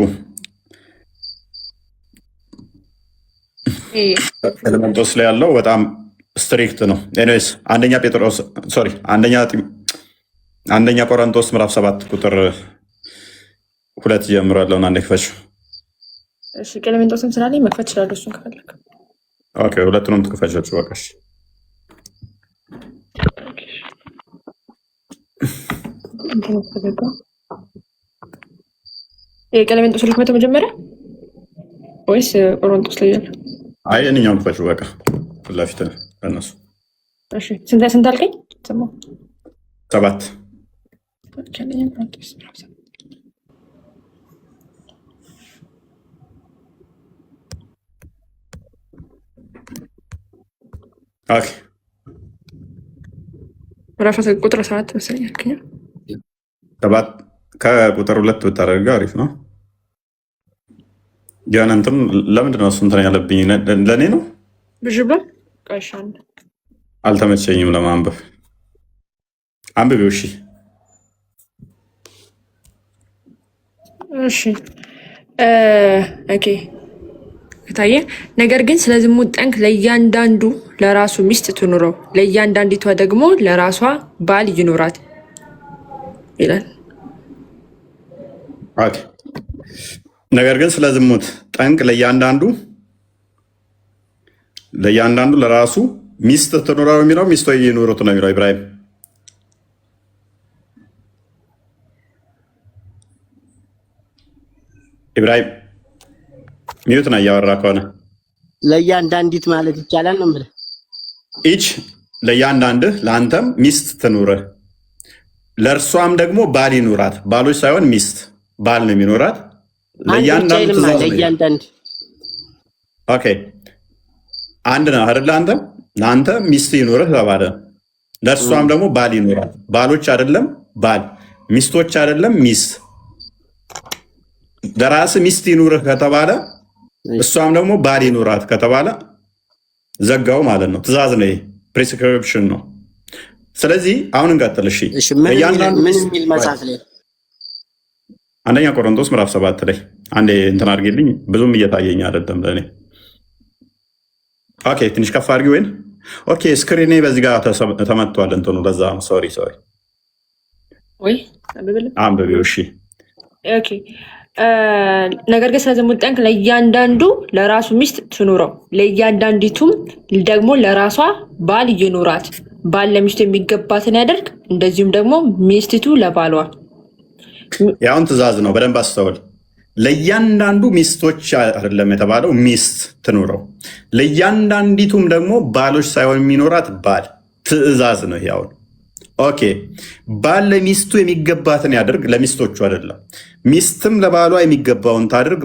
ኤሌመንቶስ ላይ ያለው በጣም ስትሪክት ነው። ኤኒዌይስ አንደኛ ቆሮንቶስ ምዕራፍ 7 ቁጥር 2 ጀምሮ ያለውን አንዴ ክፈችው። እሺ ኤሌመንቶስም ስላለኝ መክፈት እችላለሁ እሱን ከፈለክ። ኦኬ ሁለቱንም ትክፈቻችሁ በቃሽ። ኤሌመንቶስ ልክፈተው መጀመሪያ ወይስ ቆሮንቶስ ላይ ያለው? አይ እኛውን ክፈችው በቃ ፍላፊት ለነሱ። እሺ ስንት አልከኝ? 7 ኦኬ ራፋ ቁጥር 7 መሰለኝ አልከኝ። 7 ከቁጥር 2 ብታደርገው አሪፍ ነው። ያን እንትን ለምንድን ነው እንትን ያለብኝ? ለእኔ ነው ብዥ ብሏል። ቀሻን አልተመቸኝም ለማንበብ። አንብቤው። እሺ እሺ ኦኬ ከታየ ነገር ግን ስለ ዝሙት ጠንቅ ለእያንዳንዱ ለራሱ ሚስት ትኑረው፣ ለእያንዳንዲቷ ደግሞ ለራሷ ባል ይኑራት ይላል። ኦኬ ነገር ግን ስለ ዝሙት ጠንቅ ለእያንዳንዱ ለራሱ ሚስት ትኑረው የሚለው ሚስቶ ይኑሩት ነው የሚለው ኢብራሂም። ኢብራሂም ሚዩት ነው እያወራ ከሆነ ለእያንዳንዲት ማለት ይቻላል ነው የምልህ። ኢች ለእያንዳንድህ ለአንተም ሚስት ትኑርህ፣ ለእርሷም ደግሞ ባል ይኑራት። ባሎች ሳይሆን ሚስት ባል ነው የሚኖራት። ለእያንዳንድ ለእያንዳንድ ኦኬ አንድ ነው አይደለ? ለአንተ ሚስት ይኑርህ ተባለ። ለእርሷም ደግሞ ባል ይኑራት። ባሎች አይደለም ባል፣ ሚስቶች አይደለም ሚስት። ለራስህ ሚስት ይኑርህ ከተባለ እሷም ደግሞ ባል ይኑራት ከተባለ ዘጋው ማለት ነው። ትእዛዝ ነው፣ ፕሪስክሪፕሽን ነው። ስለዚህ አሁን እንቀጥል። እሺ ምን የሚል መጽሐፍ ላይ? አንደኛ ቆሮንቶስ ምዕራፍ 7 ላይ አንዴ እንትን አድርጌልኝ፣ ብዙም እየታየኝ አይደለም ለእኔ። ኦኬ ትንሽ ከፍ አድርጊ ወይን። ኦኬ ስክሪኔ በዚህ ጋር ተመቷል እንትኑ፣ ለዛ ነው። ሶሪ ወይ አንብቢው። እሺ ኦኬ ነገር ግን ስለ ዝሙት ጠንቅ ለእያንዳንዱ ለራሱ ሚስት ትኑረው፣ ለእያንዳንዲቱም ደግሞ ለራሷ ባል ይኑራት። ባል ለሚስቱ የሚገባትን ያደርግ፣ እንደዚሁም ደግሞ ሚስቲቱ ለባሏ። ያውን ትእዛዝ ነው፣ በደንብ አስተውል። ለእያንዳንዱ ሚስቶች አይደለም የተባለው፣ ሚስት ትኑረው። ለእያንዳንዲቱም ደግሞ ባሎች ሳይሆን የሚኖራት ባል፣ ትእዛዝ ነው ያውን። ኦኬ ባል ለሚስቱ የሚገባትን ያደርግ፣ ለሚስቶቹ አይደለም። ሚስትም ለባሏ የሚገባውን ታድርግ፣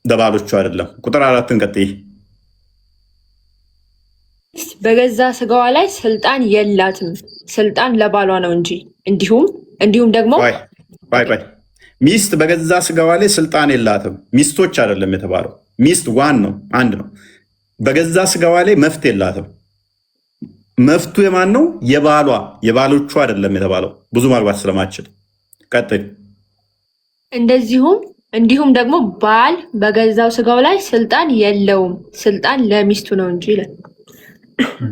ለባሎቹ አይደለም። ቁጥር 4 ቀጥይ። በገዛ ስጋዋ ላይ ስልጣን የላትም፣ ስልጣን ለባሏ ነው እንጂ። እንዲሁም ደግሞ ሚስት በገዛ ስጋዋ ላይ ስልጣን የላትም፣ ሚስቶች አይደለም የተባለው። ሚስት ዋን ነው፣ አንድ ነው። በገዛ ስጋዋ ላይ መፍት የላትም። መፍቱ የማን ነው? የባሏ፣ የባሎቹ አይደለም የተባለው፣ ብዙ ማግባት ስለማችል። ቀጥል። እንዲሁም ደግሞ ባል በገዛው ስጋው ላይ ስልጣን የለውም፣ ስልጣን ለሚስቱ ነው እንጂ ይላል።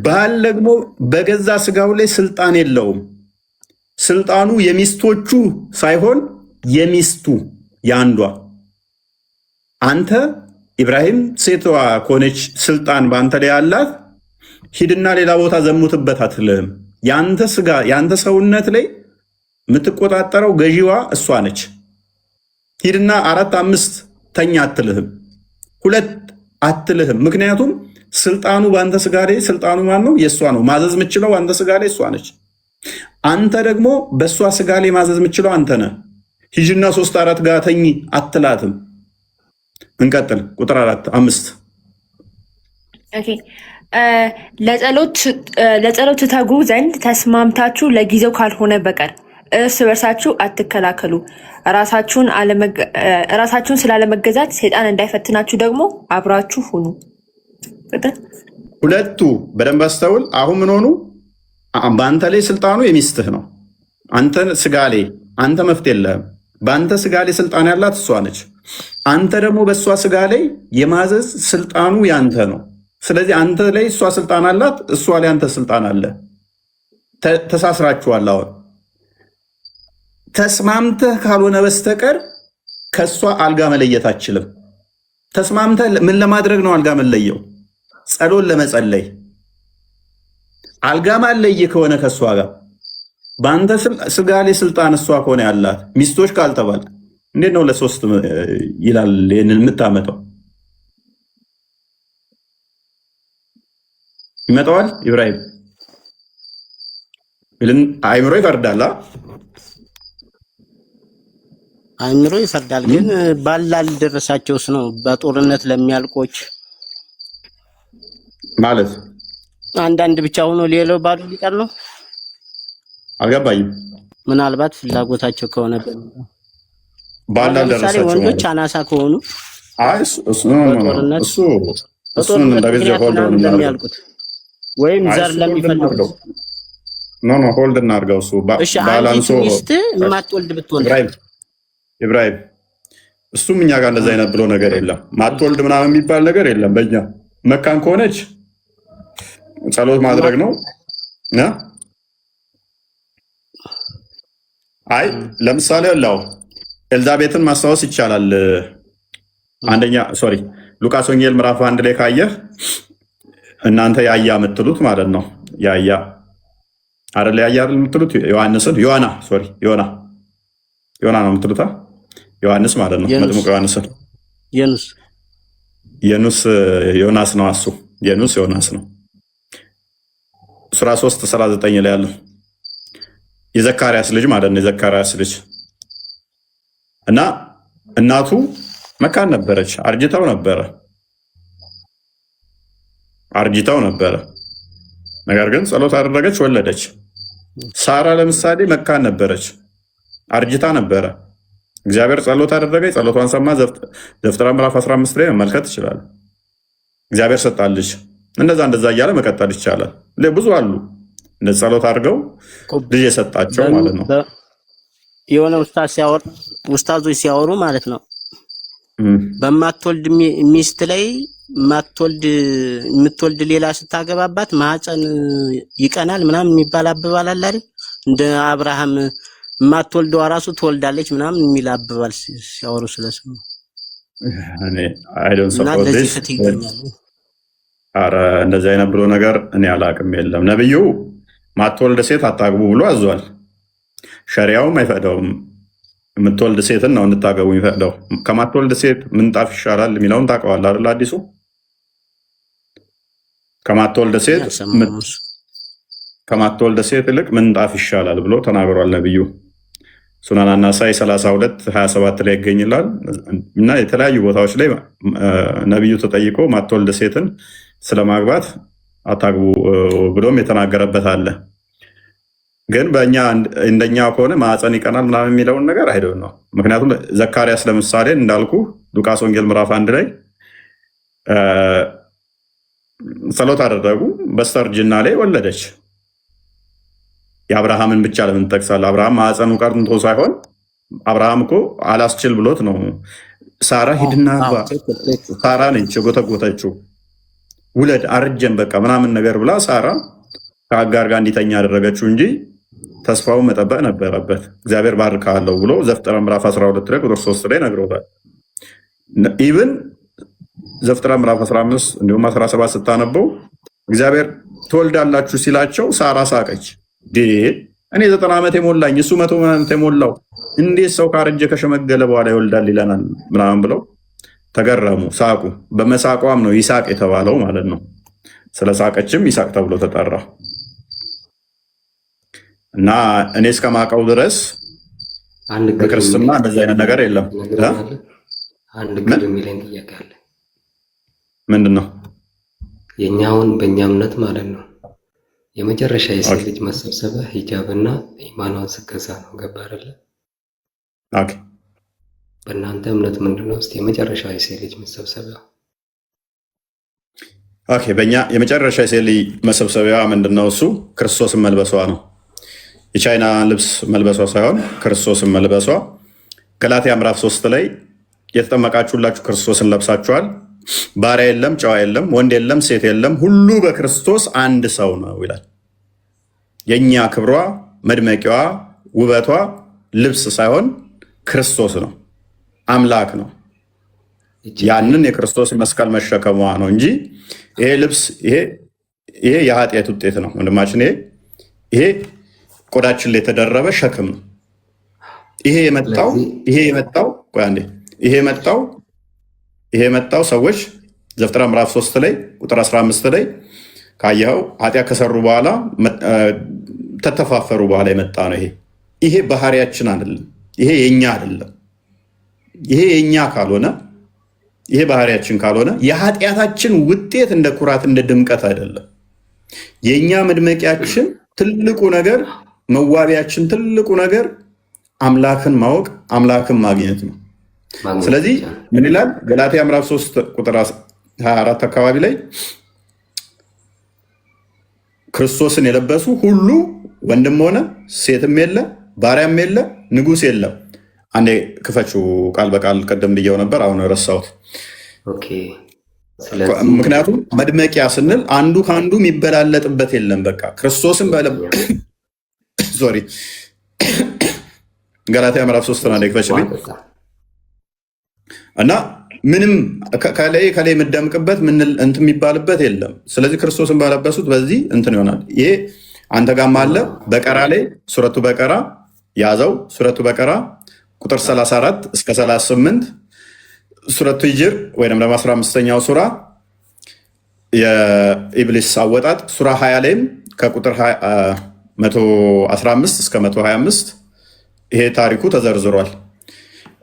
ባል ደግሞ በገዛ ስጋው ላይ ስልጣን የለውም። ስልጣኑ የሚስቶቹ ሳይሆን የሚስቱ የአንዷ። አንተ ኢብራሂም ሴቷ ከሆነች ስልጣን በአንተ ላይ ያላት፣ ሂድና ሌላ ቦታ ዘሙትበት አትልህም። የአንተ ስጋ የአንተ ሰውነት ላይ የምትቆጣጠረው ገዢዋ እሷ ነች። ሂድና 4 5 ተኛ አትልህም፣ 2 አትልህም። ምክንያቱም ስልጣኑ በአንተ ስጋ ላይ ስልጣኑ ማን ነው? የእሷ ነው። ማዘዝ የምችለው አንተ ስጋ ላይ እሷ ነች። አንተ ደግሞ በእሷ ስጋ ላይ ማዘዝ የምችለው አንተ ነህ። ሂጅና 3 4 ጋር ተኝ አትላትም። እንቀጥል። ቁጥር 4 5 ለጸሎት ትተጉ ዘንድ ተስማምታችሁ ለጊዜው ካልሆነ በቀር እርስ በርሳችሁ አትከላከሉ። ራሳችሁን ስላለመገዛት ሰይጣን እንዳይፈትናችሁ ደግሞ አብራችሁ ሁኑ። ሁለቱ በደንብ አስተውል። አሁን ምን ሆኑ? በአንተ ላይ ስልጣኑ የሚስትህ ነው። አንተ ስጋ ላይ አንተ መፍት የለህም። በአንተ ስጋ ላይ ስልጣን ያላት እሷ ነች። አንተ ደግሞ በእሷ ስጋ ላይ የማዘዝ ስልጣኑ ያንተ ነው። ስለዚህ አንተ ላይ እሷ ስልጣን አላት፣ እሷ ላይ አንተ ስልጣን አለ። ተሳስራችኋል። አሁን ተስማምተህ ካልሆነ በስተቀር ከእሷ አልጋ መለየት አችልም። ተስማምተህ ምን ለማድረግ ነው አልጋ መለየው? ጸሎን ለመጸለይ። አልጋ ማለየ ከሆነ ከእሷ ጋር በአንተ ስጋ ላይ ስልጣን እሷ ከሆነ ያላት ሚስቶች ካልተባል እንዴት ነው ለሶስት ይላል ይህንን የምታመጣው? ይመጣዋል። ኢብራሂም አይምሮ ይፈርዳል። አይምሮ ይፈርዳል። ግን ባላል ደረሳቸውስ ነው በጦርነት ለሚያልቆች ማለት አንዳንድ ብቻ ሆኖ ሌላው ባዶ ሊቀር ነው። አልገባኝም። ምናልባት ፍላጎታቸው ከሆነ ባላል ደረሳቸው ወንዶች አናሳ ከሆኑ እሱን እንደዚህ ሆልድ ለሚያልቁት ወይም ዘር ለሚፈልጉት ኖ ሆልድ እናድርገው። እሱ ባላንሶ ሚስት ማትወልድ ብትሆን ኢብራሂም እሱም እኛ ጋር እንደዛ አይነት ብሎ ነገር የለም። ማትወልድ ምናምን የሚባል ነገር የለም። በእኛ መካን ከሆነች ጸሎት ማድረግ ነው። አይ ለምሳሌ ላው ኤልዛቤትን ማስታወስ ይቻላል። ሉቃስ ወንጌል ምዕራፍ 1 ላይ ካየህ እናንተ ያያ የምትሉት ማለት ነው። ያያ አይደል? ያያ አይደል የምትሉት? ዮሐንስን ዮና ነው የምትሉት። ዮሐንስ ማለት ነው። መጥምቁ ዮሐንስን ዮናስ ነው። እሱ ዮናስ ነው። ሱራ 3:19 ላይ ያለው የዘካርያስ ልጅ ማለት ነው። የዘካርያስ ልጅ እና እናቱ መካን ነበረች። አርጅታው ነበረ። ነገር ግን ጸሎት አደረገች፣ ወለደች። ሳራ ለምሳሌ መካን ነበረች፣ አርጅታ ነበረ። እግዚአብሔር ጸሎት አደረገች፣ ጸሎቷን ሰማ። ዘፍጥረት ምዕራፍ 15 ላይ መመልከት ይችላል። እግዚአብሔር ሰጣለች። እንደዛ እያለ መቀጠል ይቻላል። ብዙ አሉ እንደ ጸሎት አድርገው ልጅ የሰጣቸው ማለት ነው። የሆነ ውስታዞች ሲያወሩ ማለት ነው በማትወልድ ሚስት ላይ የምትወልድ ሌላ ስታገባባት ማህፀን ይቀናል ምናምን የሚባል አባባል አለ አይደል? እንደ አብርሃም የማትወልደዋ ራሱ ትወልዳለች ምናምን የሚል አባባል ሲያወሩ ስለሰሙ ኧረ እንደዚህ አይነት ብሎ ነገር እኔ አላቅም። የለም ነብዩ ማትወልድ ሴት አታግቡ ብሎ አዟል። ሸሪያውም አይፈቅደውም። የምትወልድ ሴትን ነው እንድታገቡ የሚፈቅደው። ከማትወልድ ሴት ምንጣፍ ይሻላል የሚለውን ታውቀዋለህ አይደል? አዲሱ ከማትወልድ ሴት ይልቅ ምንጣፍ ይሻላል ብሎ ተናግሯል ነብዩ። ሱናን አናሳኢ 32:27 ላይ ይገኝላል። እና የተለያዩ ቦታዎች ላይ ነብዩ ተጠይቆ ማትወልድ ሴትን ስለማግባት አታግቡ ብሎም የተናገረበት አለ። ግን በእኛ እንደኛ ከሆነ ማዕፀን ይቀናል ምናምን የሚለውን ነገር አይደለም ነው። ምክንያቱም ዘካርያስ ለምሳሌ እንዳልኩ ሉቃስ ወንጌል ምዕራፍ 1 ላይ ጸሎት አደረጉ፣ በስተርጅና ላይ ወለደች። የአብርሃምን ብቻ ለምን ትጠቅሳለህ? አብርሃም ማዕፀኑ ቀርቶ ሳይሆን አብርሃም እኮ አላስችል ብሎት ነው። ሳራ ሂድና ሳራ ነች የጎተጎተችው፣ ውለድ አርጀን በቃ ምናምን ነገር ብላ ሳራ ከአጋር ጋር እንዲተኛ ያደረገችው እንጂ ተስፋውን መጠበቅ ነበረበት። እግዚአብሔር ባርካለሁ ብሎ ዘፍጥረት ምዕራፍ 12 ላይ ቁጥር 3 ላይ ነግሮታል። ኢቭን ዘፍጥረት ምዕራፍ 15 እንዲሁም 17 ስታነበው እግዚአብሔር ትወልዳላችሁ ሲላቸው ሳራ ሳቀች። እኔ 90 ዓመት የሞላኝ እሱ 100 ዓመት የሞላው እንዴት ሰው ካረጀ ከሸመገለ በኋላ ይወልዳል ይለናል ምናምን ብለው ተገረሙ፣ ሳቁ። በመሳቋም ነው ይሳቅ የተባለው ማለት ነው። ስለ ሳቀችም ይሳቅ ተብሎ ተጠራ። እና እኔ እስከማውቀው ድረስ በክርስትና እንደዚህ አይነት ነገር የለም። አንድ ግር የሚለኝ ጥያቄ አለ። ምንድን ነው? የኛውን በእኛ እምነት ማለት ነው የመጨረሻ የሴት ልጅ መሰብሰቢያ ሂጃብና ኢማኗን ስገዛ ነው። ገባ አይደለ? ኦኬ። በእናንተ እምነት ምንድነው እስቲ የመጨረሻ የሴት ልጅ መሰብሰቢያ? ኦኬ፣ በእኛ የመጨረሻ የሴት ልጅ መሰብሰቢያ ምንድነው? እሱ ክርስቶስን መልበሷ ነው። የቻይና ልብስ መልበሷ ሳይሆን ክርስቶስን መልበሷ። ገላትያ ምዕራፍ 3 ላይ የተጠመቃችሁላችሁ ክርስቶስን ለብሳችኋል፣ ባሪያ የለም ጨዋ የለም፣ ወንድ የለም ሴት የለም፣ ሁሉ በክርስቶስ አንድ ሰው ነው ይላል። የእኛ ክብሯ፣ መድመቂያዋ፣ ውበቷ ልብስ ሳይሆን ክርስቶስ ነው፣ አምላክ ነው። ያንን የክርስቶስ መስቀል መሸከሟ ነው እንጂ ይሄ ልብስ ይሄ የኃጢአት ውጤት ነው ወንድማችን። ይሄ ቆዳችን ላይ የተደረበ ሸክም ነው። ይሄ የመጣው ሰዎች ዘፍጥረት ምዕራፍ 3 ላይ ቁጥር 15 ላይ ካየኸው ኃጢአት ከሰሩ በኋላ ተተፋፈሩ በኋላ የመጣ ነው። ይሄ ባህሪያችን አይደለም። ይሄ የኛ አይደለም። ይሄ የኛ ካልሆነ ይሄ ባህሪያችን ካልሆነ የኃጢአታችን ውጤት እንደ ኩራት እንደ ድምቀት አይደለም። የኛ መድመቂያችን ትልቁ ነገር መዋቢያችን ትልቁ ነገር አምላክን ማወቅ አምላክን ማግኘት ነው። ስለዚህ ምን ይላል ገላትያ ምዕራፍ 3 ቁጥር 24 አካባቢ ላይ ክርስቶስን የለበሱ ሁሉ ወንድም ሆነ ሴትም የለ ባሪያም የለ ንጉስ የለም። አንዴ ክፈችው ቃል በቃል ቀደም ብየው ነበር፣ አሁን ረሳሁት። ምክንያቱም መድመቂያ ስንል አንዱ ከአንዱ የሚበላለጥበት የለም። በቃ ክርስቶስን ሶሪ ገላትያ ምዕራፍ 3 አንዴ ክፈችልኝ እና ምንም ከላይ የምደምቅበት ምን እንትን የሚባልበት የለም። ስለዚህ ክርስቶስን ባለበሱት በዚህ እንትን ይሆናል። ይሄ አንተ ጋርም አለ በቀራ ላይ ሱረቱ በቀራ ያዘው። ሱረቱ በቀራ ቁጥር 34 እስከ 38 ሱረቱ ሂጅር ወይም ደግሞ 15ኛው ሱራ የኢብሊስ አወጣጥ ሱራ 20 ላይም ከቁጥር 115 እስከ 125 ይሄ ታሪኩ ተዘርዝሯል።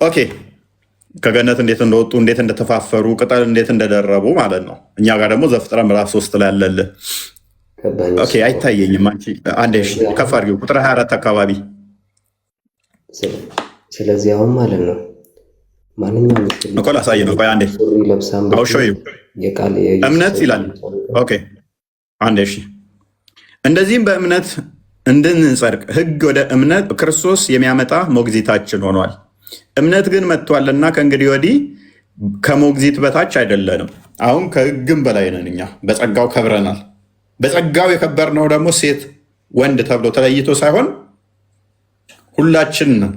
ኦኬ ከገነት እንዴት እንደወጡ እንዴት እንደተፋፈሩ ቅጠል እንዴት እንደደረቡ ማለት ነው። እኛ ጋር ደግሞ ዘፍጥረት ምዕራፍ 3 ላይ አለልህ። ኦኬ አይታየኝም። አንዴ ከፍ አድርጊው ቁጥር 24 አካባቢ። ስለዚህ አሁን ማለት ነው ማንኛውም እኮ ላሳይ ነው። ቆይ አንዴ አውሾይ እምነት ይላል። ኦኬ አንዴ እሺ። እንደዚህም በእምነት እንድንጸድቅ ሕግ ወደ እምነት ክርስቶስ የሚያመጣ ሞግዚታችን ሆኗል። እምነት ግን መጥቷልና ከእንግዲህ ወዲህ ከሞግዚት በታች አይደለንም። አሁን ከሕግም በላይ ነን። እኛ በጸጋው ከብረናል። በጸጋው የከበርነው ደግሞ ሴት ወንድ ተብሎ ተለይቶ ሳይሆን ሁላችን ነን።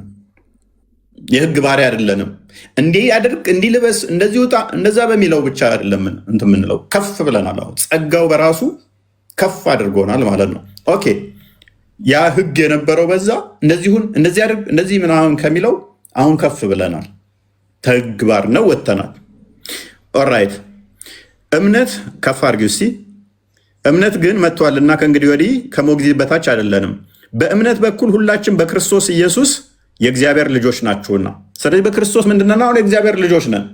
የሕግ ባሪያ አይደለንም። እንዲህ ያድርግ፣ እንዲህ ልበስ፣ እንደዚህ ውጣ፣ እንደዛ በሚለው ብቻ አይደለም እንትን የምንለው። ከፍ ብለናል። አሁን ጸጋው በራሱ ከፍ አድርጎናል ማለት ነው። ኦኬ ያ ሕግ የነበረው በዛ እንደዚሁን እንደዚህ አድርግ እንደዚህ ምናምን ከሚለው አሁን ከፍ ብለናል። ከሕግ ባርነት ወጥተናል። ኦራይት እምነት ከፍ አድርጊው እስቲ። እምነት ግን መጥቷልና ከእንግዲህ ወዲህ ከሞግዚት በታች አይደለንም። በእምነት በኩል ሁላችን በክርስቶስ ኢየሱስ የእግዚአብሔር ልጆች ናችሁና። ስለዚህ በክርስቶስ ምንድነው? አሁን የእግዚአብሔር ልጆች ነን።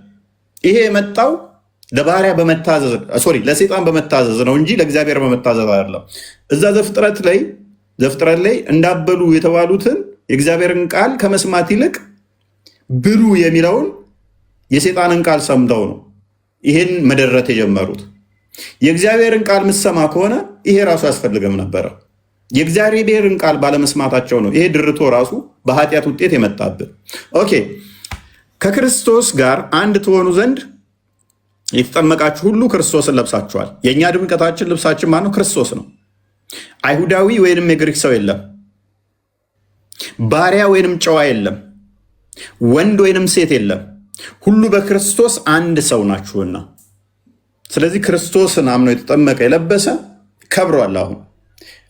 ይሄ የመጣው ለባሪያ በመታዘዝ ለሰይጣን በመታዘዝ ነው እንጂ ለእግዚአብሔር በመታዘዝ አይደለም። እዛ ዘፍጥረት ላይ እንዳበሉ የተባሉትን የእግዚአብሔርን ቃል ከመስማት ይልቅ ብሉ የሚለውን የሰይጣንን ቃል ሰምተው ነው ይሄን መደረት የጀመሩት። የእግዚአብሔርን ቃል ምሰማ ከሆነ ይሄ ራሱ ያስፈልገም ነበረ። የእግዚአብሔርን ቃል ባለመስማታቸው ነው ይሄ ድርቶ ራሱ በኃጢአት ውጤት የመጣብን። ኦኬ ከክርስቶስ ጋር አንድ ትሆኑ ዘንድ የተጠመቃችሁ ሁሉ ክርስቶስን ለብሳችኋል። የእኛ ድምቀታችን ልብሳችን ማነው? ክርስቶስ ነው። አይሁዳዊ ወይንም የግሪክ ሰው የለም። ባሪያ ወይንም ጨዋ የለም። ወንድ ወይንም ሴት የለም። ሁሉ በክርስቶስ አንድ ሰው ናችሁና። ስለዚህ ክርስቶስን አምኖ የተጠመቀ የለበሰ ከብሯል። አሁን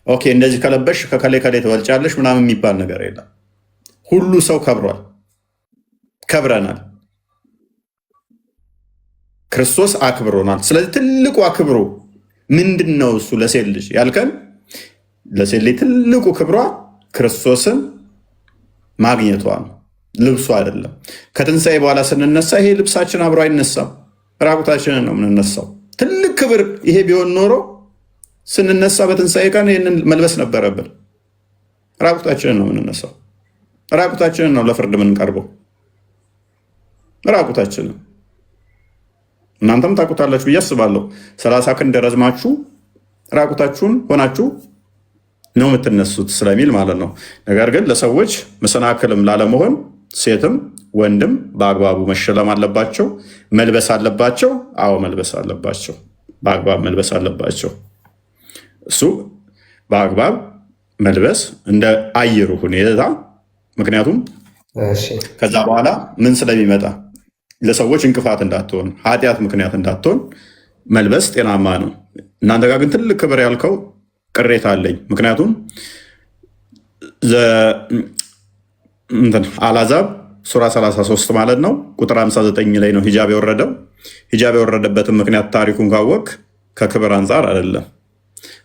ኦኬ እንደዚህ ከለበሽ ከከሌ ትበልጫለሽ ምናምን የሚባል ነገር የለም። ሁሉ ሰው ከብሯል። ከብረናል። ክርስቶስ አክብሮናል። ስለዚህ ትልቁ አክብሮ ምንድን ነው? እሱ ለሴት ልጅ ያልከን ለሴት ልጅ ትልቁ ክብሯ ክርስቶስን ማግኘቷ ነው፣ ልብሱ አይደለም። ከትንሣኤ በኋላ ስንነሳ ይሄ ልብሳችን አብሮ አይነሳም፣ ራቁታችንን ነው የምንነሳው። ትልቅ ክብር ይሄ ቢሆን ኖሮ ስንነሳ በትንሣኤ ቀን ይህንን መልበስ ነበረብን። ራቁታችንን ነው የምንነሳው። ራቁታችንን ነው ለፍርድ የምንቀርበው። ራቁታችንን እናንተም ታውቁታላችሁ ብዬ አስባለሁ። 30 ክንድ ረዝማችሁ ራቁታችሁን ሆናችሁ ነው የምትነሱት ስለሚል ማለት ነው። ነገር ግን ለሰዎች መሰናክልም ላለመሆን ሴትም ወንድም በአግባቡ መሸለም አለባቸው፣ መልበስ አለባቸው። አዎ መልበስ አለባቸው፣ በአግባብ መልበስ አለባቸው። እሱ በአግባብ መልበስ እንደ አየሩ ሁኔታ። ምክንያቱም ከዛ በኋላ ምን ስለሚመጣ ለሰዎች እንቅፋት እንዳትሆን፣ ኃጢአት ምክንያት እንዳትሆን መልበስ ጤናማ ነው። እናንተ ጋር ግን ትልቅ ክብር ያልከው ቅሬታ አለኝ። ምክንያቱም አልዓዛብ ሱራ 33 ማለት ነው ቁጥር 59 ላይ ነው ሂጃብ የወረደው። ሂጃብ የወረደበትን ምክንያት ታሪኩን ካወቅ ከክብር አንጻር አይደለም።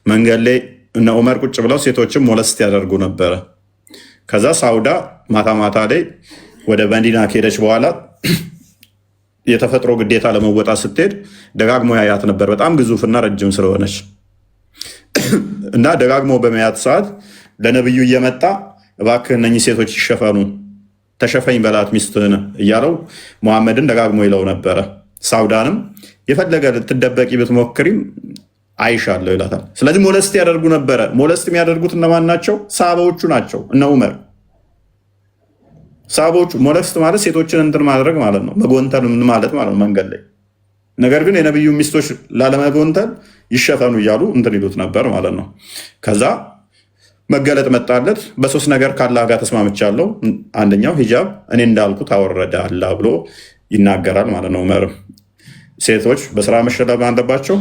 መንገድ ላይ እነ ዑመር ቁጭ ብለው ሴቶችም ሞለስት ያደርጉ ነበረ። ከዛ ሳውዳ ማታ ማታ ላይ ወደ መዲና ከሄደች በኋላ የተፈጥሮ ግዴታ ለመወጣት ስትሄድ ደጋግሞ ያያት ነበር፣ በጣም ግዙፍና ረጅም ስለሆነች እና ደጋግሞ በመያት ሰዓት ለነብዩ እየመጣ እባክህ እነኚህ ሴቶች ይሸፈኑ፣ ተሸፈኝ በላት ሚስትህን እያለው መሐመድን ደጋግሞ ይለው ነበረ። ሳውዳንም የፈለገ ልትደበቂ ብትሞክሪም አይሻለሁ ይላታል። ስለዚህ ሞለስት ያደርጉ ነበረ። ሞለስት የሚያደርጉት እነማን ናቸው? ሰሃባዎቹ ናቸው፣ እነ ዑመር። ሰሃባዎቹ ሞለስት ማለት ሴቶችን እንትን ማድረግ ማለት ነው፣ መጎንተል ማለት ማለት ነው መንገድ ላይ። ነገር ግን የነብዩ ሚስቶች ላለመጎንተል ይሸፈኑ እያሉ እንትን ይሉት ነበር ማለት ነው። ከዛ መገለጥ መጣለት። በሶስት ነገር ከአላህ ጋር ተስማምቻለሁ። አንደኛው ሂጃብ እኔ እንዳልኩት አወረደ አላህ ብሎ ይናገራል ማለት ነው። ዑመርም ሴቶች በስራ መሸለም አለባቸው፣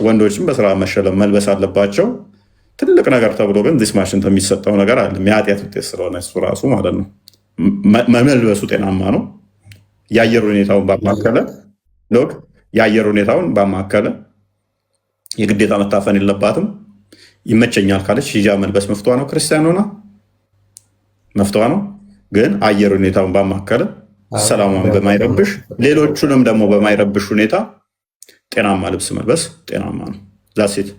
ወንዶችም በስራ መሸለም መልበስ አለባቸው። ትልቅ ነገር ተብሎ ግን ዲስ ማሽን የሚሰጠው ነገር አለ። የኃጢአት ውጤት ስለሆነ እሱ ራሱ ማለት ነው። መልበሱ ጤናማ ነው። የአየር ሁኔታውን ባማከለ ሎክ የአየር ሁኔታውን ባማከለ የግዴታ መታፈን የለባትም። ይመቸኛል ካለች ሂጃብ መልበስ መፍትዋ ነው። ክርስቲያን ሆና መፍትዋ ነው። ግን አየር ሁኔታውን ባማከለ ሰላሟን በማይረብሽ ሌሎቹንም ደግሞ በማይረብሽ ሁኔታ ጤናማ ልብስ መልበስ ጤናማ ነው። ዛሴት